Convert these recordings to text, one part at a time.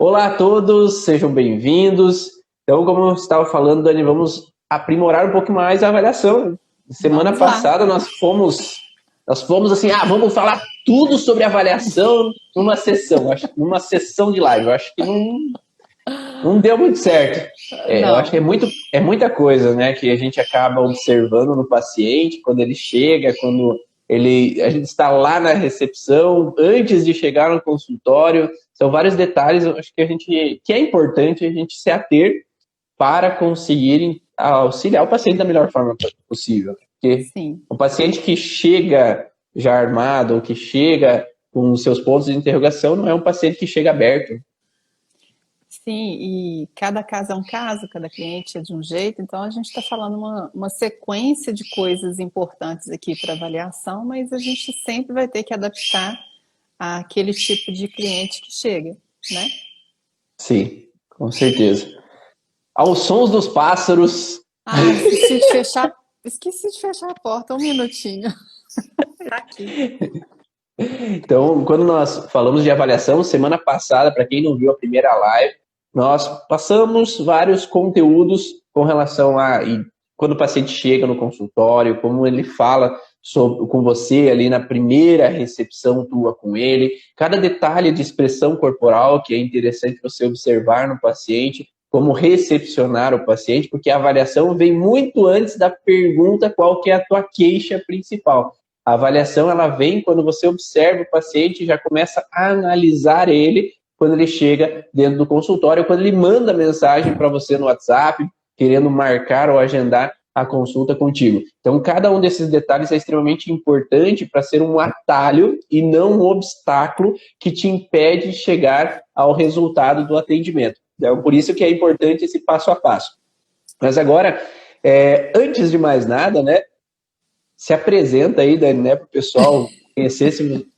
Olá a todos, sejam bem-vindos. Então, como eu estava falando, Dani, vamos aprimorar um pouco mais a avaliação. Semana Vamos lá. passada nós fomos assim, vamos falar tudo sobre avaliação numa sessão de live. Eu acho que não deu muito certo. Eu acho que Não, é muita coisa, né, que a gente acaba observando no paciente quando ele chega, a gente está lá na recepção, antes de chegar no consultório. São vários detalhes, eu acho que é importante a gente se ater para conseguir auxiliar o paciente da melhor forma possível. Porque sim, o paciente que chega já armado, ou que chega com seus pontos de interrogação, não é um paciente que chega aberto. sim, e cada caso é um caso, cada cliente é de um jeito, então a gente está falando uma sequência de coisas importantes aqui para avaliação, mas a gente sempre vai ter que adaptar àquele tipo de cliente que chega, né? Sim, com certeza. Aos sons dos pássaros. Ah, esqueci de fechar a porta, um minutinho. Tá aqui. Então, quando nós falamos de avaliação, semana passada, para quem não viu a primeira live, nós passamos vários conteúdos com relação quando o paciente chega no consultório, como ele fala com você ali na primeira recepção tua com ele, cada detalhe de expressão corporal que é interessante você observar no paciente, como recepcionar o paciente, porque a avaliação vem muito antes da pergunta qual que é a tua queixa principal. A avaliação ela vem quando você observa o paciente e já começa a analisar ele quando ele chega dentro do consultório, quando ele manda mensagem para você no WhatsApp, querendo marcar ou agendar a consulta contigo. Então, cada um desses detalhes é extremamente importante para ser um atalho e não um obstáculo que te impede de chegar ao resultado do atendimento. Então, por isso que é importante esse passo a passo. Mas agora, antes de mais nada, né, se apresenta aí, Dani, né, para o pessoal conhecer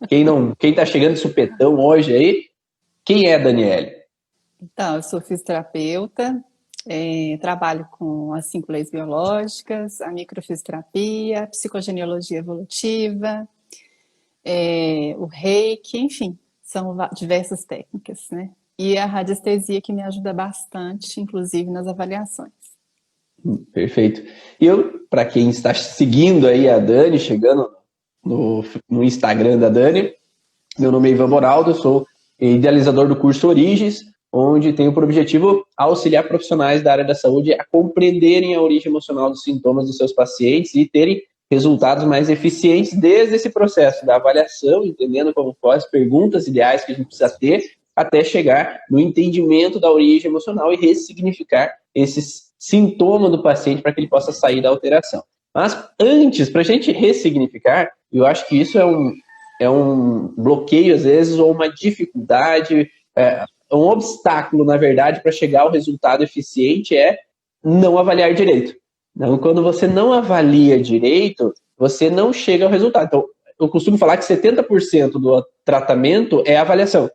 quem está chegando de supetão hoje aí. Quem é a Daniele? Então, eu sou fisioterapeuta, trabalho com as 5 leis biológicas, a microfisioterapia, a psicogenealogia evolutiva, o reiki, enfim, são diversas técnicas, né? E a radiestesia que me ajuda bastante, inclusive nas avaliações. Perfeito. E eu, para quem está seguindo aí a Dani, chegando no Instagram da Dani, meu nome é Ivan Boraldo, eu sou idealizador do curso Origens, onde tenho por objetivo auxiliar profissionais da área da saúde a compreenderem a origem emocional dos sintomas dos seus pacientes e terem resultados mais eficientes desde esse processo da avaliação, entendendo como as perguntas ideais que a gente precisa ter, até chegar no entendimento da origem emocional e ressignificar esses sintomas do paciente para que ele possa sair da alteração. Mas antes, para a gente ressignificar, eu acho que isso é um bloqueio, às vezes, ou uma dificuldade, um obstáculo, na verdade, para chegar ao resultado eficiente é não avaliar direito. Então, quando você não avalia direito, você não chega ao resultado. Então, eu costumo falar que 70% do tratamento é avaliação.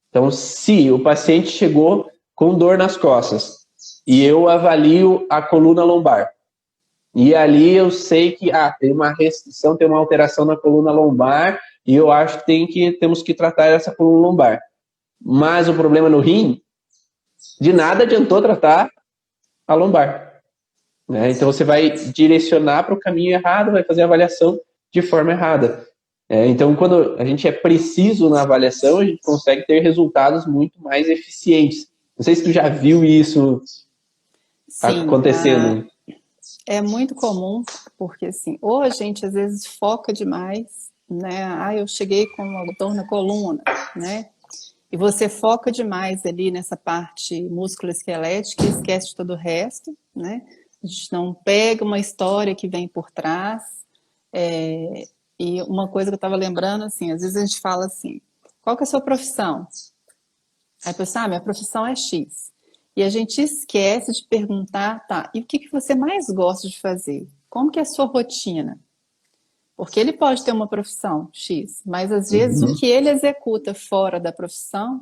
Então, se o paciente chegou com dor nas costas e eu avalio a coluna lombar, e ali eu sei que tem uma restrição, tem uma alteração na coluna lombar, e eu acho que temos que tratar essa coluna lombar. Mas o problema no rim, de nada adiantou tratar a lombar. Né? Então você vai direcionar para o caminho errado, vai fazer a avaliação de forma errada. Então, quando a gente é preciso na avaliação, a gente consegue ter resultados muito mais eficientes. Não sei se tu já viu isso Sim, acontecendo. é muito comum, porque assim, ou a gente às vezes foca demais, né? Eu cheguei com uma dor na coluna, né? E você foca demais ali nessa parte músculo-esquelética e esquece de todo o resto, né? A gente não pega uma história que vem por trás. E uma coisa que eu estava lembrando, assim, às vezes a gente fala assim, qual que é a sua profissão? Aí a pessoa, minha profissão é X. E a gente esquece de perguntar, tá, e o que você mais gosta de fazer? Como que é a sua rotina? Porque ele pode ter uma profissão X, mas às vezes o Uhum. que ele executa fora da profissão,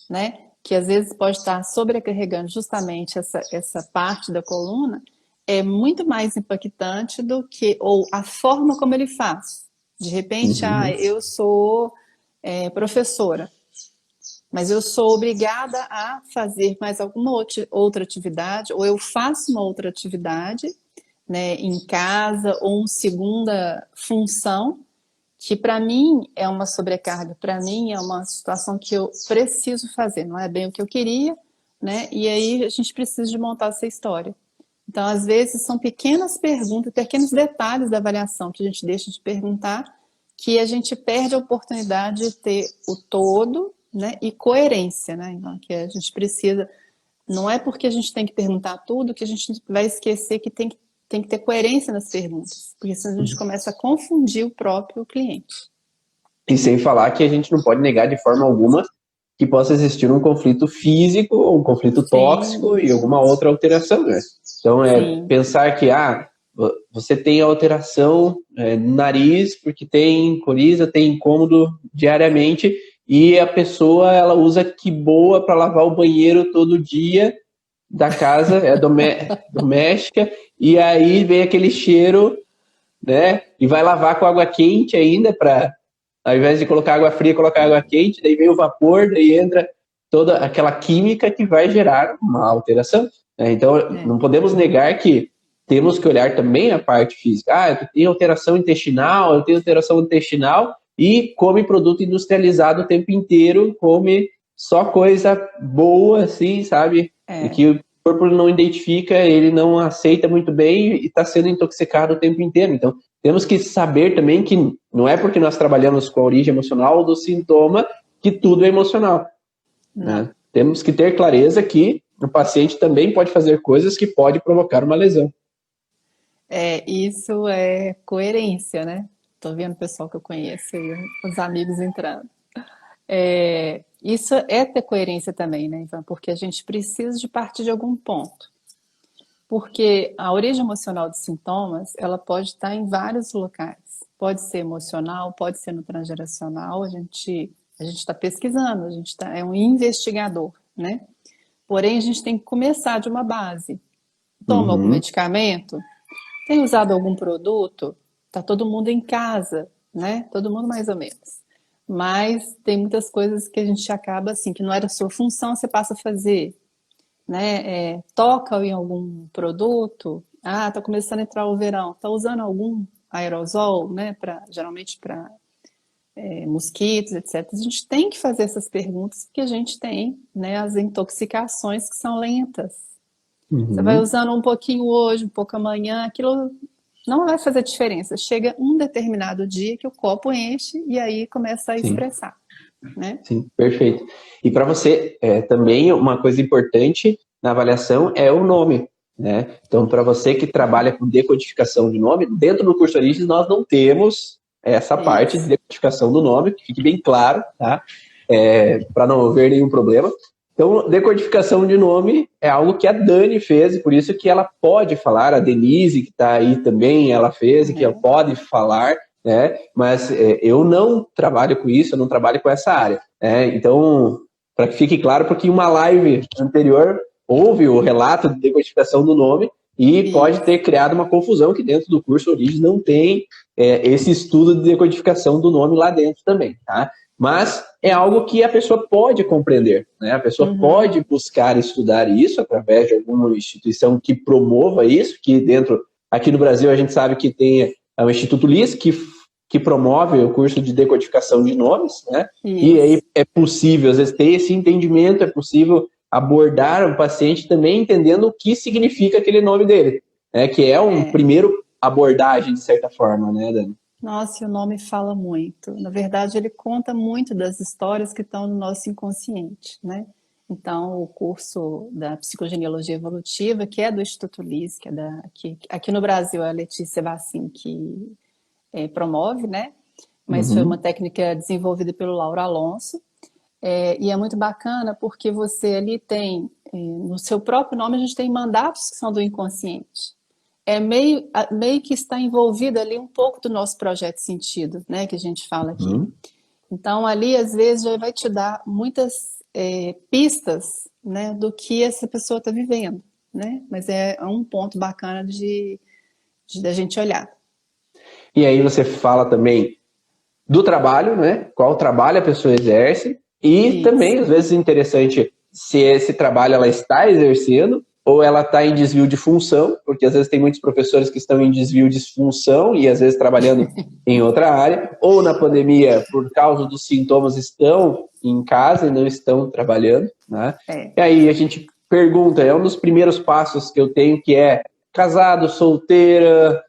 né, que às vezes pode estar sobrecarregando justamente essa parte da coluna, é muito mais impactante do que, ou a forma como ele faz. De repente, Uhum. eu sou professora. mas eu sou obrigada a fazer mais alguma outra atividade, ou eu faço uma outra atividade, né, em casa, ou uma segunda função, que para mim é uma sobrecarga, para mim é uma situação que eu preciso fazer, não é bem o que eu queria, né? E aí a gente precisa de montar essa história. Então, às vezes, são pequenas perguntas, pequenos detalhes da avaliação que a gente deixa de perguntar, que a gente perde a oportunidade de ter o todo, né, e coerência, né? Então, que a gente precisa, não é porque a gente tem que perguntar tudo que a gente vai esquecer que tem que ter coerência nas perguntas, porque senão a gente começa a confundir o próprio cliente. E sem falar que a gente não pode negar de forma alguma que possa existir um conflito físico, ou um conflito tóxico Sim, e alguma outra alteração, né? Então, sim, pensar que, você tem alteração no nariz porque tem coriza, tem incômodo diariamente, e a pessoa, ela usa Kiboa para lavar o banheiro todo dia da casa, doméstica, e aí vem aquele cheiro, né? E vai lavar com água quente ainda, para ao invés de colocar água fria, colocar água quente, daí vem o vapor, daí entra toda aquela química que vai gerar uma alteração, né? Então, é, não podemos negar que temos que olhar também a parte física. Eu tenho alteração intestinal e come produto industrializado o tempo inteiro, come só coisa boa, assim, sabe? E é, que o corpo não identifica, ele não aceita muito bem e está sendo intoxicado o tempo inteiro. Então, temos que saber também que não é porque nós trabalhamos com a origem emocional do sintoma que tudo é emocional, não. né? Temos que ter clareza que o paciente também pode fazer coisas que podem provocar uma lesão. Isso é coerência, né? Tô vendo o pessoal que eu conheço e os amigos entrando. Isso é ter coerência também, né, Ivan? Porque a gente precisa de partir de algum ponto. Porque a origem emocional dos sintomas, ela pode estar em vários locais. Pode ser emocional, pode ser no transgeracional. A gente está pesquisando, é um investigador, né? Porém, a gente tem que começar de uma base. Toma algum Uhum. medicamento? Tem usado algum produto? Tá todo mundo em casa, né? Todo mundo mais ou menos. Mas tem muitas coisas que a gente acaba assim, que não era sua função, você passa a fazer, né? Toca em algum produto. Tá começando a entrar o verão. Tá usando algum aerosol, né? Geralmente para mosquitos, etc. A gente tem que fazer essas perguntas porque a gente tem, né, as intoxicações que são lentas. Você vai Uhum. usando um pouquinho hoje, um pouco amanhã, aquilo não vai fazer diferença. Chega um determinado dia que o copo enche e aí começa a Sim. expressar, né? Sim, perfeito. E para você, também uma coisa importante na avaliação é o nome, né? Então, para você que trabalha com decodificação de nome, dentro do curso Origens nós não temos essa parte de Isso. decodificação do nome, que fique bem claro, tá? Para não haver nenhum problema. Então, decodificação de nome é algo que a Dani fez, e por isso que ela pode falar, a Denise, que está aí também, ela fez, e que ela pode falar, né? Mas eu não trabalho com isso, eu não trabalho com essa área, né? Então, para que fique claro, porque em uma live anterior houve o relato de decodificação do nome e pode Isso. ter criado uma confusão que dentro do curso Origens não tem esse estudo de decodificação do nome lá dentro também, tá? Mas é algo que a pessoa pode compreender, né? A pessoa Uhum. pode buscar estudar isso através de alguma instituição que promova isso, que aqui no Brasil a gente sabe que tem o Instituto LIS, que promove o curso de decodificação de nomes, né? E aí Isso. é possível, às vezes, ter esse entendimento, é possível abordar o paciente também entendendo o que significa aquele nome dele, né? Que é um primeiro abordagem, de certa forma, né, Dani? Nossa, e o nome fala muito. Na verdade, ele conta muito das histórias que estão no nosso inconsciente, né? Então, o curso da psicogenealogia evolutiva, que é do Instituto Liz, que aqui no Brasil é a Letícia Vassin que promove, né? Mas foi uma Uhum. técnica desenvolvida pelo Lauro Alonso. E é muito bacana porque você ali tem, no seu próprio nome, a gente tem mandatos que são do inconsciente. Meio que está envolvido ali um pouco do nosso projeto de sentido, né, que a gente fala aqui. Uhum. Então, ali, às vezes, já vai te dar muitas pistas, né, do que essa pessoa está vivendo, né? Mas é um ponto bacana da gente olhar. E aí você fala também do trabalho, né? Qual trabalho a pessoa exerce, E Isso. também, às vezes, é interessante se esse trabalho ela está exercendo ou ela está em desvio de função, porque às vezes tem muitos professores que estão em desvio de função e às vezes trabalhando em outra área, ou na pandemia, por causa dos sintomas, estão em casa e não estão trabalhando, né? E aí a gente pergunta, é um dos primeiros passos que eu tenho, que é casado, solteira,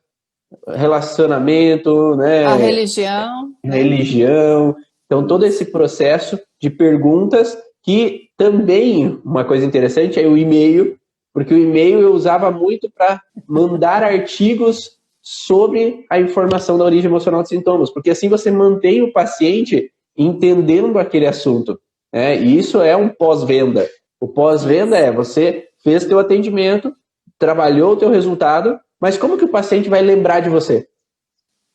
relacionamento, né? A religião, né? Religião. Então, todo esse processo de perguntas, que também, uma coisa interessante é o e-mail, porque o e-mail eu usava muito para mandar artigos sobre a informação da origem emocional de sintomas, porque assim você mantém o paciente entendendo aquele assunto, né? E isso é um pós-venda. O pós-venda é você fez teu atendimento, trabalhou o teu resultado, mas como que o paciente vai lembrar de você?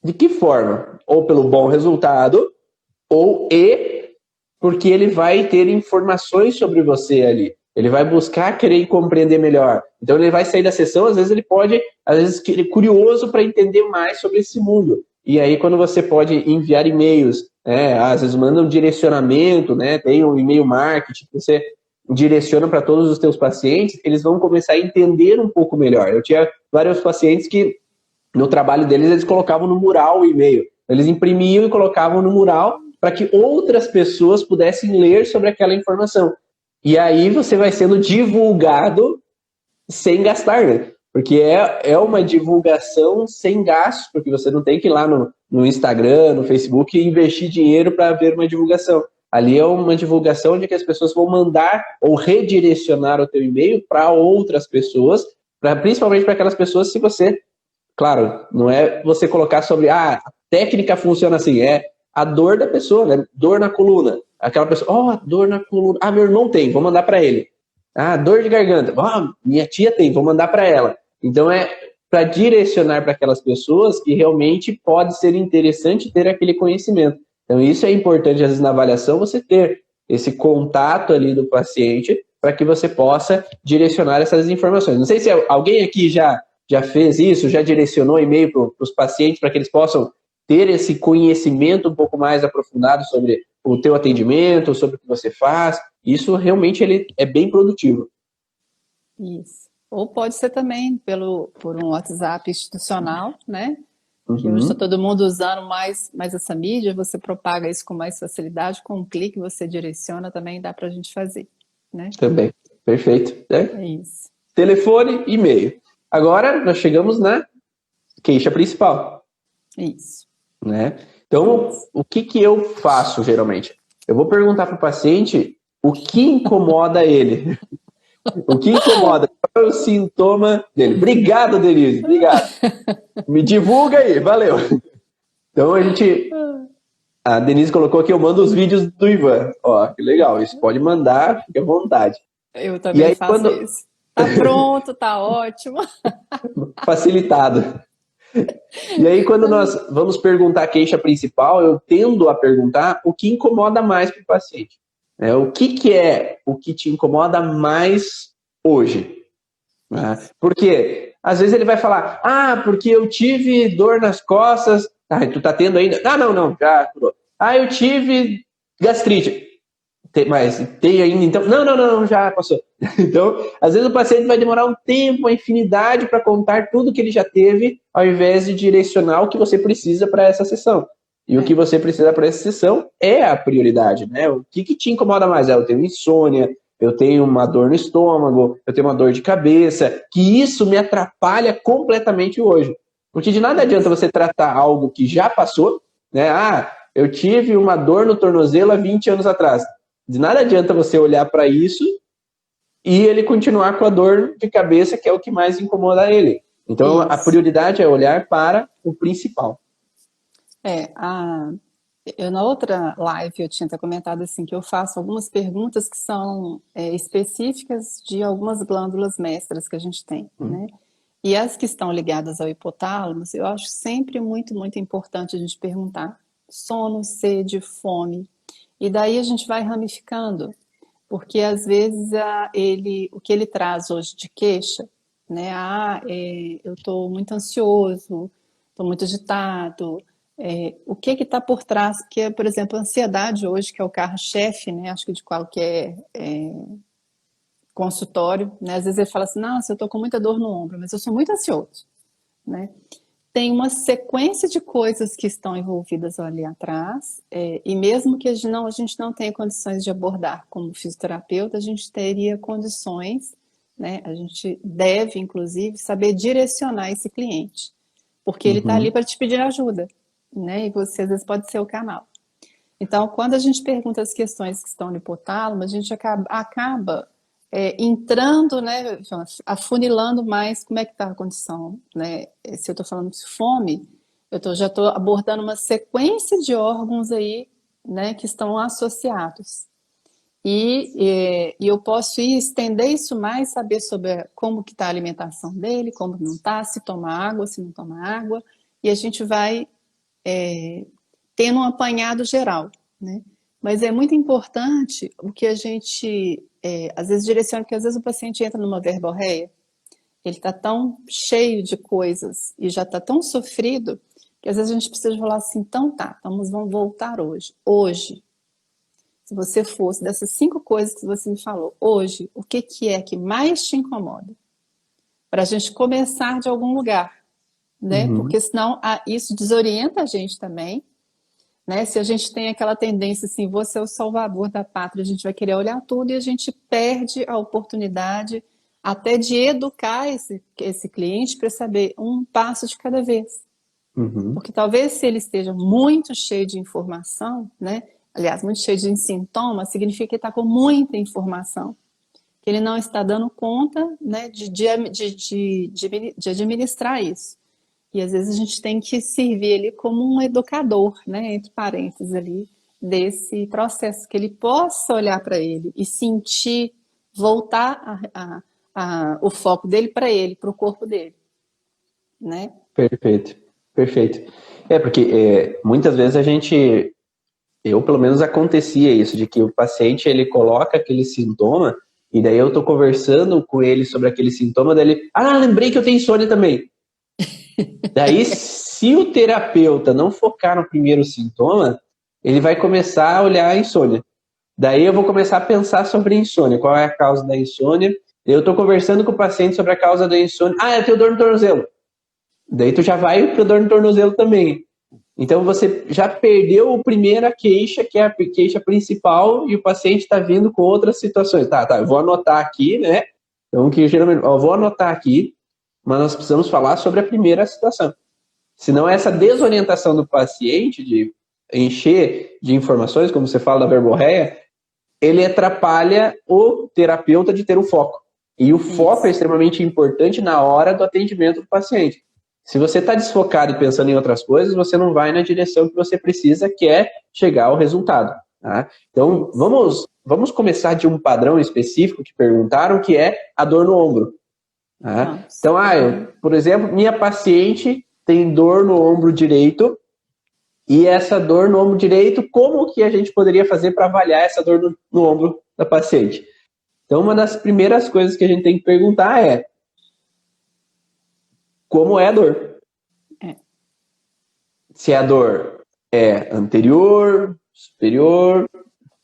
De que forma? Ou pelo bom resultado, ou porque ele vai ter informações sobre você ali. Ele vai buscar querer compreender melhor. Então ele vai sair da sessão, às vezes ele pode, às vezes curioso para entender mais sobre esse mundo. E aí quando você pode enviar e-mails, né, às vezes manda um direcionamento, né, tem um e-mail marketing que você direciona para todos os teus pacientes, eles vão começar a entender um pouco melhor. Eu tinha vários pacientes que no trabalho deles, eles colocavam no mural o e-mail. Eles imprimiam e colocavam no mural para que outras pessoas pudessem ler sobre aquela informação. E aí você vai sendo divulgado sem gastar, né? Porque é uma divulgação sem gasto, porque você não tem que ir lá no Instagram, no Facebook e investir dinheiro para ver uma divulgação. Ali é uma divulgação onde que as pessoas vão mandar ou redirecionar o teu e-mail para outras pessoas, principalmente para aquelas pessoas, se você... Claro, não é você colocar sobre, a técnica funciona assim, é a dor da pessoa, né? Dor na coluna. Aquela pessoa, dor na coluna. Meu irmão tem, vou mandar para ele. Dor de garganta. Minha tia tem, vou mandar para ela. Então é para direcionar para aquelas pessoas que realmente pode ser interessante ter aquele conhecimento. Então isso é importante, às vezes, na avaliação, você ter esse contato ali do paciente para que você possa direcionar essas informações. Não sei se alguém aqui já fez isso, já direcionou e-mail para os pacientes para que eles possam ter esse conhecimento um pouco mais aprofundado sobre o teu atendimento, sobre o que você faz. Isso realmente ele é bem produtivo. Isso. Ou pode ser também por um WhatsApp institucional, né? Que Uhum. hoje está todo mundo usando mais essa mídia, você propaga isso com mais facilidade, com um clique você direciona também, dá para a gente fazer, né? Também, perfeito. É isso. Telefone, e-mail. Agora nós chegamos na queixa principal. Isso. Né? Então, o que eu faço geralmente? Eu vou perguntar para o paciente o que incomoda ele. O que incomoda? Qual é o sintoma dele? Obrigado, Denise. Obrigado. Me divulga aí. Valeu. Então, a Denise colocou aqui, eu mando os vídeos do Ivan. Ó, que legal. Isso pode mandar, fique à vontade. Eu também faço isso. Tá pronto, tá ótimo. Facilitado. E aí, quando nós vamos perguntar a queixa principal, eu tendo a perguntar o que incomoda mais para o paciente. O que é o que te incomoda mais hoje? Porque às vezes ele vai falar, porque eu tive dor nas costas. Tu tá tendo ainda? Não, já curou. Eu tive gastrite. Mas tem ainda, então? Não, já passou. Então, às vezes o paciente vai demorar um tempo, uma infinidade para contar tudo que ele já teve, ao invés de direcionar o que você precisa para essa sessão. E o que você precisa para essa sessão é a prioridade, né? O que te incomoda mais? Eu tenho insônia, eu tenho uma dor no estômago, eu tenho uma dor de cabeça, que isso me atrapalha completamente hoje. Porque de nada adianta você tratar algo que já passou, né? Eu tive uma dor no tornozelo há 20 anos atrás. De nada adianta você olhar para isso e ele continuar com a dor de cabeça, que é o que mais incomoda ele. Então, a prioridade é olhar para o principal. Eu na outra live eu tinha até comentado assim, que eu faço algumas perguntas que são específicas de algumas glândulas mestras que a gente tem, né? E as que estão ligadas ao hipotálamo, eu acho sempre muito, muito importante a gente perguntar sono, sede, fome. E daí a gente vai ramificando, porque às vezes o que ele traz hoje de queixa, né? Eu estou muito ansioso, estou muito agitado, O que está por trás, que é, por exemplo, a ansiedade hoje, que é o carro-chefe, né? Acho que de qualquer consultório, né? Às vezes ele fala assim, nossa, eu estou com muita dor no ombro, mas eu sou muito ansioso, né? Tem uma sequência de coisas que estão envolvidas ali atrás, e mesmo que a gente não tenha condições de abordar como fisioterapeuta, a gente teria condições, né? A gente deve, inclusive, saber direcionar esse cliente, porque ele está ali para te pedir ajuda, né? E você, às vezes, pode ser o canal. Então, quando a gente pergunta as questões que estão no hipotálamo, a gente acaba entrando, né, afunilando mais como é que está a condição, né? Se eu estou falando de fome, já estou abordando uma sequência de órgãos aí, né, que estão associados. E eu posso estender isso mais, saber sobre como que está a alimentação dele, como não está, se toma água, se não toma água, e a gente vai tendo um apanhado geral, né? Mas é muito importante o que a gente, às vezes, direciona, porque às vezes o paciente entra numa verborreia, ele está tão cheio de coisas e já está tão sofrido, que às vezes a gente precisa falar assim, então tá, vamos voltar hoje. Hoje, se você fosse, dessas 5 coisas que você me falou, hoje, o que é que mais te incomoda? Para a gente começar de algum lugar, né? Porque senão isso desorienta a gente também, né? Se a gente tem aquela tendência assim, você é o salvador da pátria, a gente vai querer olhar tudo e a gente perde a oportunidade até de educar esse cliente para saber um passo de cada vez. Porque talvez se ele esteja muito cheio de informação, né? Aliás, muito cheio de sintomas, significa que ele está com muita informação, que ele não está dando conta, né, de administrar isso. E às vezes a gente tem que servir ele como um educador, né, entre parênteses ali, desse processo, que ele possa olhar para ele e sentir, voltar o foco dele para ele, para o corpo dele, né? Perfeito, perfeito. Porque muitas vezes eu pelo menos acontecia isso, de que o paciente ele coloca aquele sintoma, e daí eu tô conversando com ele sobre aquele sintoma, daí ele, lembrei que eu tenho insônia também. Daí, se o terapeuta não focar no primeiro sintoma, ele vai começar a olhar a insônia. Daí eu vou começar a pensar sobre a insônia, qual é a causa da insônia. Eu estou conversando com o paciente sobre a causa da insônia. Eu tenho dor no tornozelo. Daí tu já vai para dor no tornozelo também. Então você já perdeu a primeira queixa, que é a queixa principal, e o paciente está vindo com outras situações. Tá, eu vou anotar aqui, né? Então, que geralmente, eu vou anotar aqui, mas nós precisamos falar sobre a primeira situação. Senão essa desorientação do paciente de encher de informações, como você fala da verborreia, ele atrapalha o terapeuta de ter um foco. E o foco é extremamente importante na hora do atendimento do paciente. Se você está desfocado e pensando em outras coisas, você não vai na direção que você precisa, que é chegar ao resultado. Tá? Então, vamos começar de um padrão específico que perguntaram, que é a dor no ombro. Tá? Então, por exemplo, minha paciente tem dor no ombro direito, e essa dor no ombro direito, como que a gente poderia fazer para avaliar essa dor no ombro da paciente? Então, uma das primeiras coisas que a gente tem que perguntar é: como é a dor? Se a dor é anterior, superior,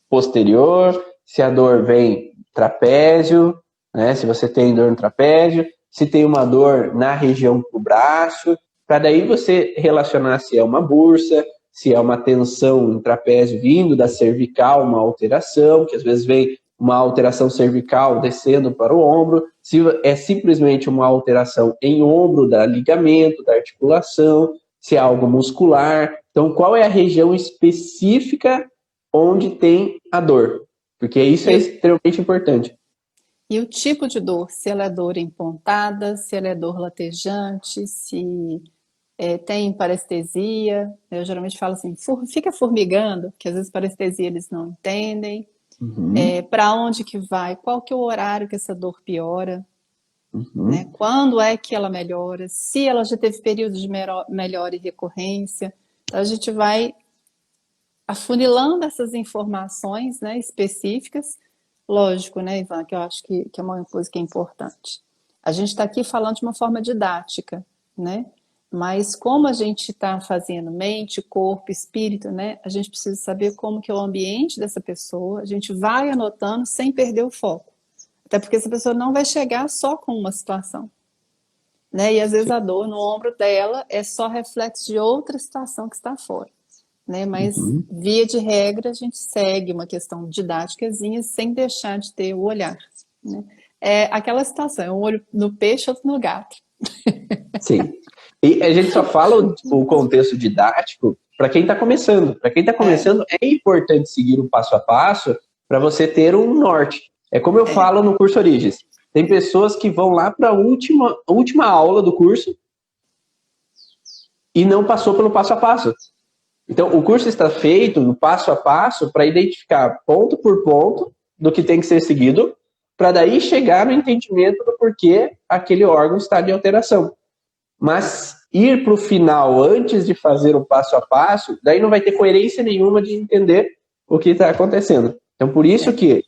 posterior, se a dor vem trapézio, né? Se você tem dor no trapézio, se tem uma dor na região do braço, para daí você relacionar se é uma bursa, se é uma tensão no trapézio vindo da cervical, uma alteração, que às vezes vem uma alteração cervical descendo para o ombro, se é simplesmente uma alteração em ombro da ligamento, da articulação, se é algo muscular. Então, qual é a região específica onde tem a dor? Porque isso é extremamente importante. E o tipo de dor, se ela é dor empontada, se ela é dor latejante, se tem parestesia. Eu geralmente falo assim, fica formigando, porque às vezes parestesia eles não entendem. Para onde que vai? Qual que é o horário que essa dor piora? Né? Quando é que ela melhora? Se ela já teve períodos de melhora e recorrência. Então, a gente vai afunilando essas informações, né, específicas. Lógico, né, Ivan, que eu acho que é uma coisa que é importante. A gente está aqui falando de uma forma didática, né? Mas como a gente está fazendo mente, corpo, espírito, né? A gente precisa saber como que é o ambiente dessa pessoa. A gente vai anotando sem perder o foco. Até porque essa pessoa não vai chegar só com uma situação, né? E às vezes Sim. a dor no ombro dela é só reflexo de outra situação que está fora, né? Mas Uhum. via de regra a gente segue uma questão didáticazinha sem deixar de ter o olhar, né? É aquela situação, é um olho no peixe, outro no gato. Sim. E a gente só fala o contexto didático para quem está começando. Para quem está É, começando, é importante seguir o passo a passo para você ter um norte. É como eu é, falo no curso Origens. Tem pessoas que vão lá para a última aula do curso e não passou pelo passo a passo. Então, o curso está feito no passo a passo para identificar ponto por ponto do que tem que ser seguido, para daí chegar no entendimento do porquê aquele órgão está de alteração. Mas ir para o final antes de fazer o passo a passo, daí não vai ter coerência nenhuma de entender o que está acontecendo. Então, por isso é, que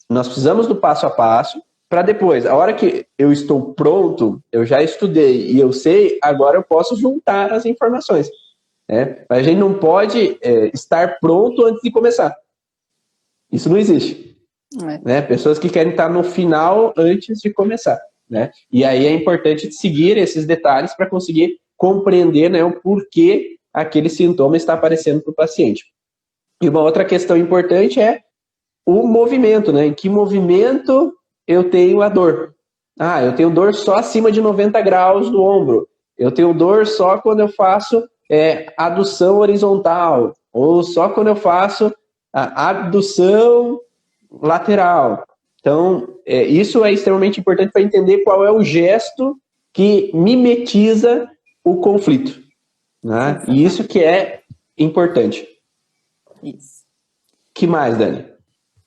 nós precisamos do passo a passo, para depois, a hora que eu estou pronto, eu já estudei e eu sei, agora eu posso juntar as informações. Né? Mas a gente não pode estar pronto antes de começar. Isso não existe. é. Né? Pessoas que querem estar no final antes de começar. Né? E aí é importante seguir esses detalhes para conseguir compreender, né, o porquê aquele sintoma está aparecendo para o paciente. E uma outra questão importante é o movimento, né? Em que movimento eu tenho a dor? Ah, eu tenho dor só acima de 90 graus no ombro. Eu tenho dor só quando eu faço adução horizontal, ou só quando eu faço a abdução lateral. Então, isso é extremamente importante para entender qual é o gesto que mimetiza o conflito. Né? E isso Exatamente. que é importante. Isso. Que mais, Dani?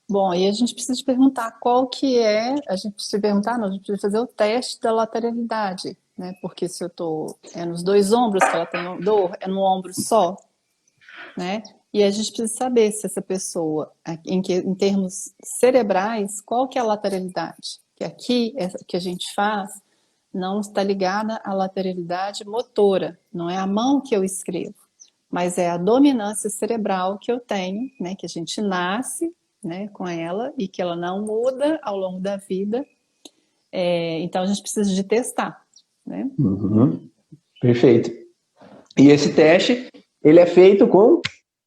Bom, e a gente precisa te perguntar qual que é, a gente precisa perguntar, não, a gente precisa fazer o teste da lateralidade, né? Porque se eu tô, é nos dois ombros que ela tem dor, é no ombro só, né? E a gente precisa saber se essa pessoa, em termos cerebrais, qual que é a lateralidade? Que aqui, essa que a gente faz, não está ligada à lateralidade motora, não é a mão que eu escrevo, mas é a dominância cerebral que eu tenho, né? Que a gente nasce, né, com ela e que ela não muda ao longo da vida. Então a gente precisa de testar, né? Uhum. Perfeito. E esse teste, ele é feito com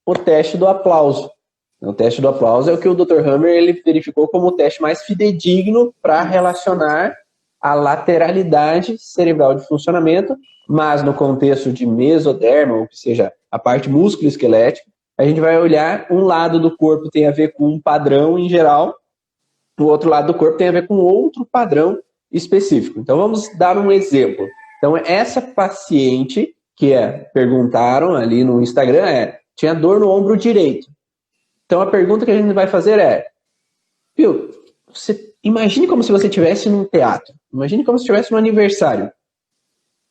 o teste do aplauso. O teste do aplauso é o que o Dr. Hammer ele verificou como o teste mais fidedigno para Isso. relacionar a lateralidade cerebral de funcionamento, mas no contexto de mesoderma, ou seja, a parte músculo-esquelética, a gente vai olhar um lado do corpo tem a ver com um padrão em geral, o outro lado do corpo tem a ver com outro padrão específico. Então vamos dar um exemplo. Então essa paciente que perguntaram ali no Instagram tinha dor no ombro direito. Então a pergunta que a gente vai fazer viu, você imagine como se você estivesse num teatro. Imagine como se estivesse num aniversário.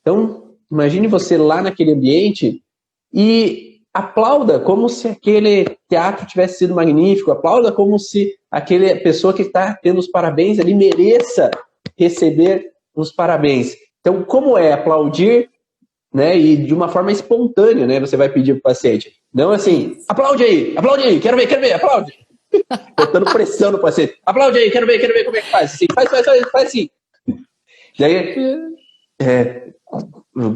Então, imagine você lá naquele ambiente e aplauda como se aquele teatro tivesse sido magnífico. Aplauda como se aquela pessoa que está tendo os parabéns ali mereça receber os parabéns. Então, como é aplaudir, né? E de uma forma espontânea, né? Você vai pedir para o paciente. Não assim, Isso. aplaude aí, quero ver, aplaude. Botando pressão no paciente. Aplaude aí, quero ver como é que faz. Assim, faz assim. E aí,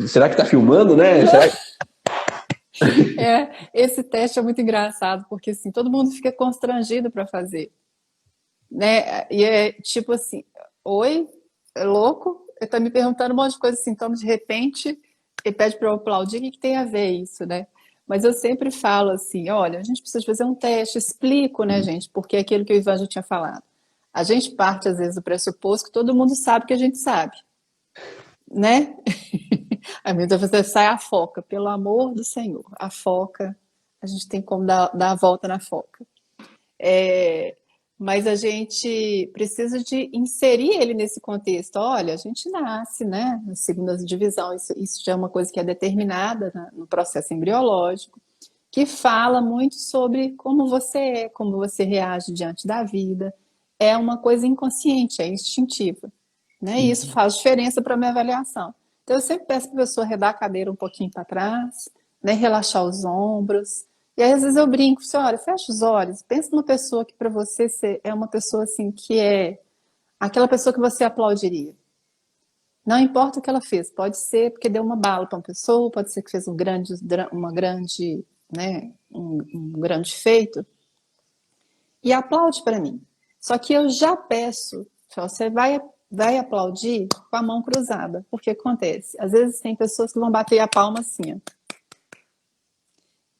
será que tá filmando, né? Será que... Esse teste é muito engraçado, porque assim, todo mundo fica constrangido para fazer, né? E é tipo assim, oi, é louco? Ele tá me perguntando um monte de coisa, sintomas, de repente, ele pede para eu aplaudir, o que tem a ver isso, né? Mas eu sempre falo assim, olha, a gente precisa fazer um teste, explico, né, gente, porque é aquilo que o Ivan já tinha falado. A gente parte, às vezes, do pressuposto que todo mundo sabe que a gente sabe, né? A minha você sai a foca, pelo amor do Senhor. A foca, a gente tem como dar a volta na foca. Mas a gente precisa de inserir ele nesse contexto. Olha, a gente nasce, né? Na segunda divisão, isso já é uma coisa que é determinada no processo embriológico, que fala muito sobre como você reage diante da vida. É uma coisa inconsciente, é instintiva, né? E isso faz diferença para a minha avaliação. Então, eu sempre peço para a pessoa arredar a cadeira um pouquinho para trás, né? Relaxar os ombros. E aí, às vezes, eu brinco, assim, olha, fecha os olhos, pensa numa pessoa que para você é uma pessoa assim, que é aquela pessoa que você aplaudiria. Não importa o que ela fez, pode ser porque deu uma bala para uma pessoa, pode ser que fez um grande feito, e aplaude para mim. Só que eu já peço, você vai aplaudir com a mão cruzada, porque acontece, às vezes tem pessoas que vão bater a palma assim, ó.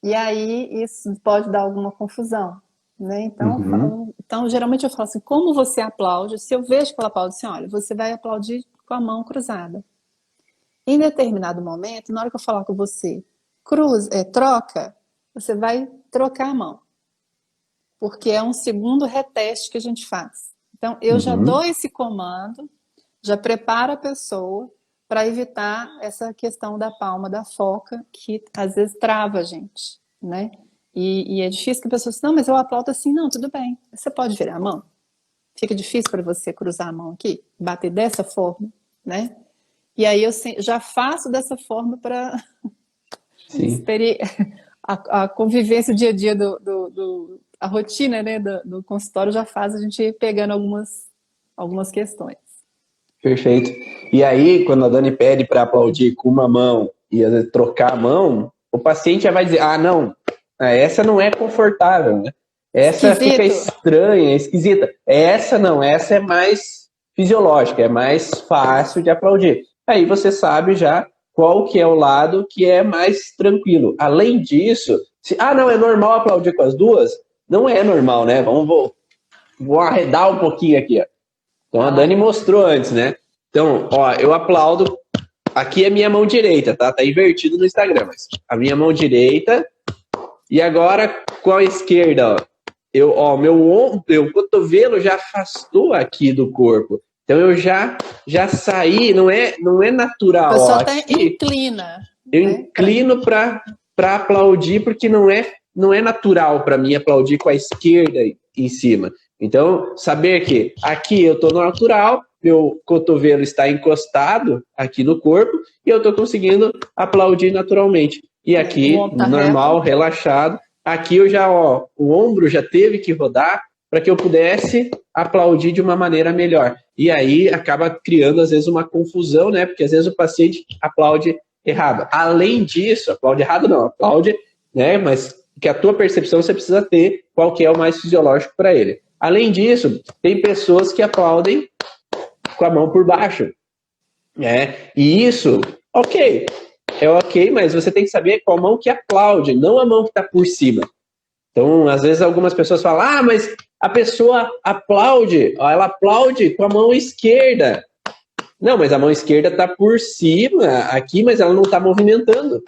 E aí isso pode dar alguma confusão, né? Então, geralmente eu falo assim, como você aplaude? Se eu vejo que ela aplaude assim, olha, você vai aplaudir com a mão cruzada. Em determinado momento, na hora que eu falar com você, troca, você vai trocar a mão. Porque é um segundo reteste que a gente faz. Então, eu já dou esse comando, já preparo a pessoa para evitar essa questão da palma da foca, que às vezes trava a gente, né? E é difícil que a pessoa diz, não, mas eu aplaudo assim, não, tudo bem. Você pode virar a mão? Fica difícil para você cruzar a mão aqui, bater dessa forma, né? E aí eu já faço dessa forma para a convivência, o dia a dia a rotina, né, do consultório já faz a gente ir pegando algumas questões. Perfeito. E aí, quando a Dani pede para aplaudir com uma mão e às vezes trocar a mão, o paciente já vai dizer, não, essa não é confortável, né? Essa fica estranha, esquisita. Essa não, essa é mais fisiológica, é mais fácil de aplaudir. Aí você sabe já qual que é o lado que é mais tranquilo. Além disso, não, é normal aplaudir com as duas? Não é normal, né? Vou arredar um pouquinho aqui, ó. Então a Dani mostrou antes, né? Então, ó, eu aplaudo. Aqui é minha mão direita, tá? Tá invertido no Instagram, mas a minha mão direita. E agora com a esquerda, ó. Meu cotovelo já afastou aqui do corpo. Então eu já saí, não é natural. Eu só até inclina. Eu inclino para aplaudir, porque não é natural para mim aplaudir com a esquerda em cima. Então, saber que aqui eu estou no natural, meu cotovelo está encostado aqui no corpo e eu estou conseguindo aplaudir naturalmente. E aqui, normal, relaxado. Aqui eu já, o ombro já teve que rodar para que eu pudesse aplaudir de uma maneira melhor. E aí acaba criando, às vezes, uma confusão, né? Porque às vezes o paciente aplaude errado. Além disso, aplaude errado não, aplaude, né? Mas que a tua percepção você precisa ter qual que é o mais fisiológico para ele. Além disso, tem pessoas que aplaudem com a mão por baixo, né? E isso, é ok, mas você tem que saber qual mão que aplaude, não a mão que está por cima. Então, às vezes algumas pessoas falam, mas a pessoa aplaude, ela aplaude com a mão esquerda. Não, mas a mão esquerda está por cima aqui, mas ela não está movimentando.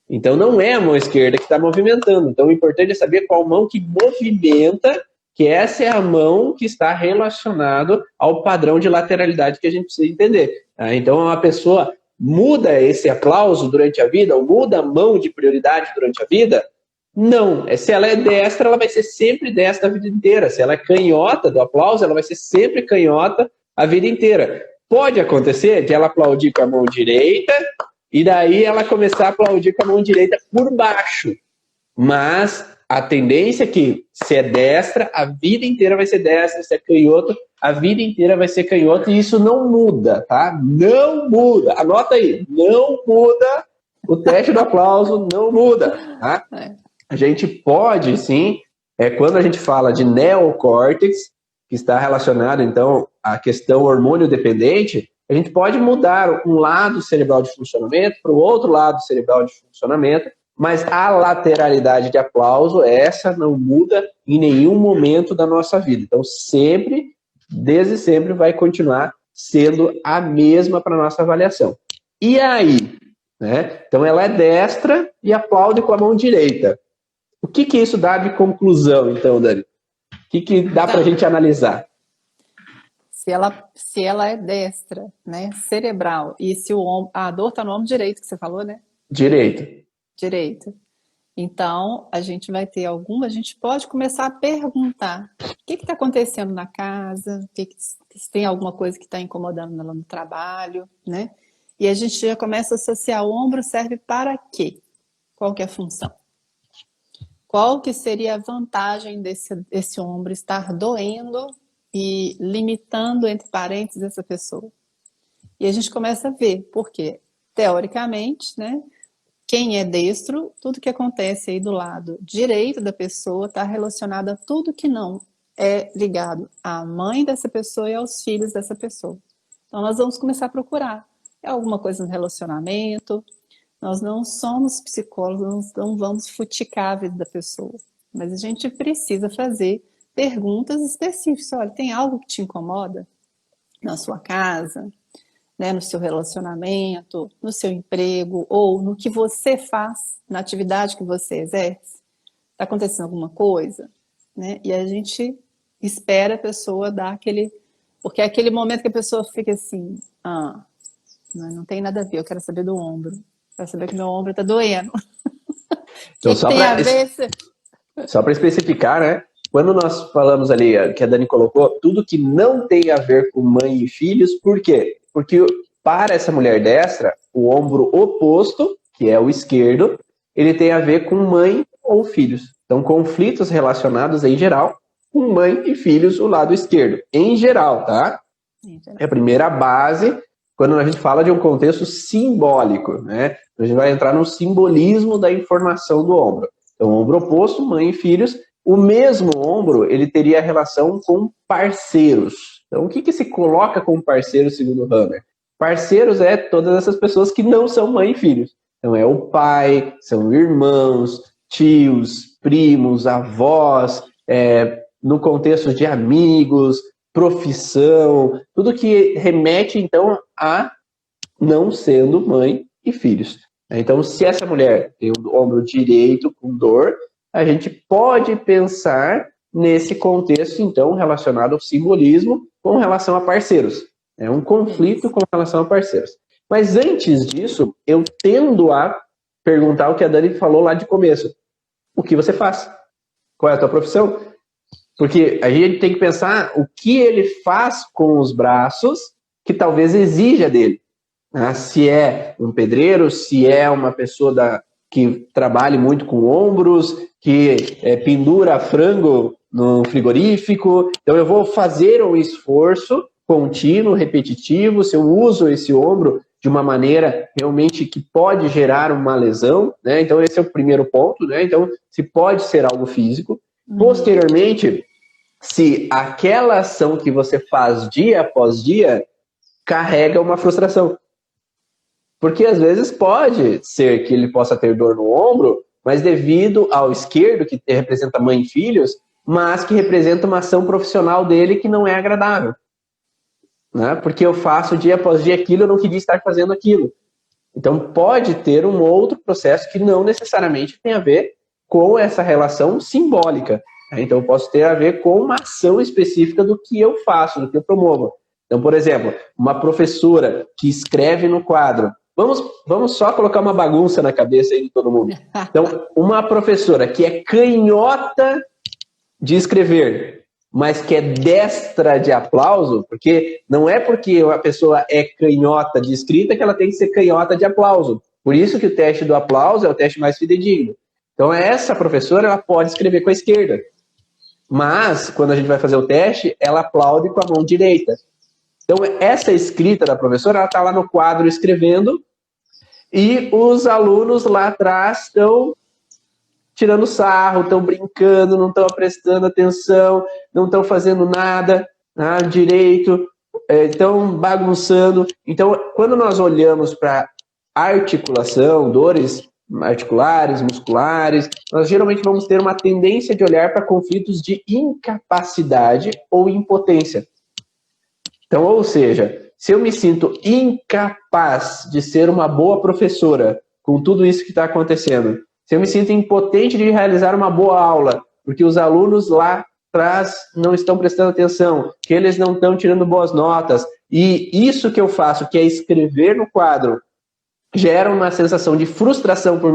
Então, não é a mão esquerda que está movimentando. Então, o importante é saber qual mão que movimenta, que essa é a mão que está relacionada ao padrão de lateralidade que a gente precisa entender. Então, a pessoa muda esse aplauso durante a vida, ou muda a mão de prioridade durante a vida? Não. Se ela é destra, ela vai ser sempre destra a vida inteira. Se ela é canhota do aplauso, ela vai ser sempre canhota a vida inteira. Pode acontecer de ela aplaudir com a mão direita e daí ela começar a aplaudir com a mão direita por baixo. Mas a tendência é que, se é destra, a vida inteira vai ser destra. Se é canhoto, a vida inteira vai ser canhoto. E isso não muda, tá? Não muda. Anota aí. Não muda. O teste do aplauso não muda, tá? A gente pode, sim, quando a gente fala de neocórtex, que está relacionado, então, à questão hormônio dependente, a gente pode mudar um lado cerebral de funcionamento para o outro lado cerebral de funcionamento, mas a lateralidade de aplauso, essa não muda em nenhum momento da nossa vida. Então, sempre, desde sempre, vai continuar sendo a mesma para a nossa avaliação. E aí? Né? Então, ela é destra e aplaude com a mão direita. O que isso dá de conclusão, então, Dani? O que dá para a gente analisar? Se ela é destra, né, cerebral, e se a dor está no ombro direito, que você falou, né? Direito. Então, a gente vai ter a gente pode começar a perguntar o que está acontecendo na casa, se tem alguma coisa que está incomodando ela no trabalho, né? E a gente já começa a associar o ombro serve para quê? Qual que é a função? Qual que seria a vantagem desse ombro estar doendo e limitando, entre parênteses, essa pessoa? E a gente começa a ver, porque, teoricamente, né, quem é destro, tudo que acontece aí do lado direito da pessoa está relacionado a tudo que não é ligado à mãe dessa pessoa e aos filhos dessa pessoa. Então, nós vamos começar a procurar. É alguma coisa no relacionamento. Nós não somos psicólogos, nós não vamos futicar a vida da pessoa. Mas a gente precisa fazer perguntas específicas. Olha, tem algo que te incomoda na sua casa, né, no seu relacionamento, no seu emprego, ou no que você faz, na atividade que você exerce? Está acontecendo alguma coisa? Né? E a gente espera a pessoa dar aquele... Porque é aquele momento que a pessoa fica assim, não tem nada a ver, eu quero saber do ombro. Quero saber que meu ombro está doendo. Então, que tem a ver... Só para especificar, né? Quando nós falamos ali, que a Dani colocou, tudo que não tem a ver com mãe e filhos, por quê? Porque para essa mulher destra, o ombro oposto, que é o esquerdo, ele tem a ver com mãe ou filhos. Então, conflitos relacionados em geral com mãe e filhos, o lado esquerdo. Em geral, tá? É a primeira base quando a gente fala de um contexto simbólico, né? A gente vai entrar no simbolismo da informação do ombro. Então, ombro oposto, mãe e filhos. O mesmo ombro, ele teria relação com parceiros. Então, o que se coloca como parceiro, segundo o Hammer? Parceiros é todas essas pessoas que não são mãe e filhos. Então, é o pai, são irmãos, tios, primos, avós, no contexto de amigos, profissão, tudo que remete, então, a não sendo mãe e filhos. Então, se essa mulher tem o ombro direito com dor, a gente pode pensar nesse contexto, então, relacionado ao simbolismo com relação a parceiros. É um conflito com relação a parceiros. Mas antes disso, eu tendo a perguntar o que a Dani falou lá de começo. O que você faz? Qual é a tua profissão? Porque a gente tem que pensar o que ele faz com os braços que talvez exija dele. Se é um pedreiro, se é uma pessoa que trabalhe muito com ombros, que pendura frango no frigorífico. Então eu vou fazer um esforço contínuo, repetitivo, se eu uso esse ombro de uma maneira realmente que pode gerar uma lesão, né? Então esse é o primeiro ponto, né? Então se pode ser algo físico. Posteriormente, se aquela ação que você faz dia após dia carrega uma frustração. Porque às vezes pode ser que ele possa ter dor no ombro, mas devido ao esquerdo, que representa mãe e filhos, mas que representa uma ação profissional dele que não é agradável. Né? Porque eu faço dia após dia aquilo, eu não queria estar fazendo aquilo. Então pode ter um outro processo que não necessariamente tem a ver com essa relação simbólica. Então eu posso ter a ver com uma ação específica do que eu faço, do que eu promovo. Então, por exemplo, uma professora que escreve no quadro, vamos só colocar uma bagunça na cabeça aí de todo mundo. Então, uma professora que é canhota de escrever, mas que é destra de aplauso, porque não é porque a pessoa é canhota de escrita que ela tem que ser canhota de aplauso. Por isso que o teste do aplauso é o teste mais fidedigno. Então, essa professora ela pode escrever com a esquerda. Mas, quando a gente vai fazer o teste, ela aplaude com a mão direita. Então, essa escrita da professora, ela está lá no quadro escrevendo e os alunos lá atrás estão tirando sarro, estão brincando, não estão prestando atenção, não estão fazendo nada direito, estão bagunçando. Então, quando nós olhamos para articulação, dores articulares, musculares, nós geralmente vamos ter uma tendência de olhar para conflitos de incapacidade ou impotência. Então, ou seja, se eu me sinto incapaz de ser uma boa professora com tudo isso que está acontecendo, se eu me sinto impotente de realizar uma boa aula, porque os alunos lá atrás não estão prestando atenção, que eles não estão tirando boas notas, e isso que eu faço, que é escrever no quadro, gera uma sensação de frustração por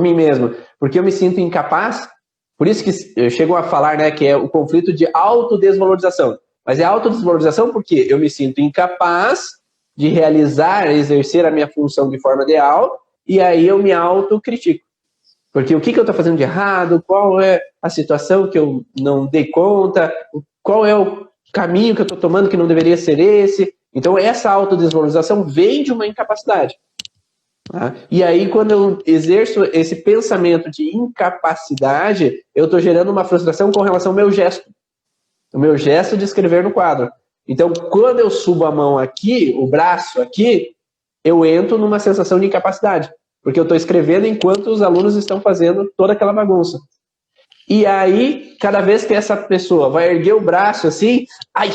mim mesmo, porque eu me sinto incapaz. Por isso que eu chego a falar, né, que é o conflito de autodesvalorização. Mas é autodesvalorização porque eu me sinto incapaz de realizar, exercer a minha função de forma ideal, e aí eu me autocritico. Porque o que eu estou fazendo de errado, qual é a situação que eu não dei conta, qual é o caminho que eu estou tomando que não deveria ser esse. Então, essa autodesvalorização vem de uma incapacidade. Tá? E aí, quando eu exerço esse pensamento de incapacidade, eu estou gerando uma frustração com relação ao meu gesto. O meu gesto de escrever no quadro. Então, quando eu subo a mão aqui, o braço aqui, eu entro numa sensação de incapacidade. Porque eu estou escrevendo enquanto os alunos estão fazendo toda aquela bagunça. E aí, cada vez que essa pessoa vai erguer o braço assim, ai,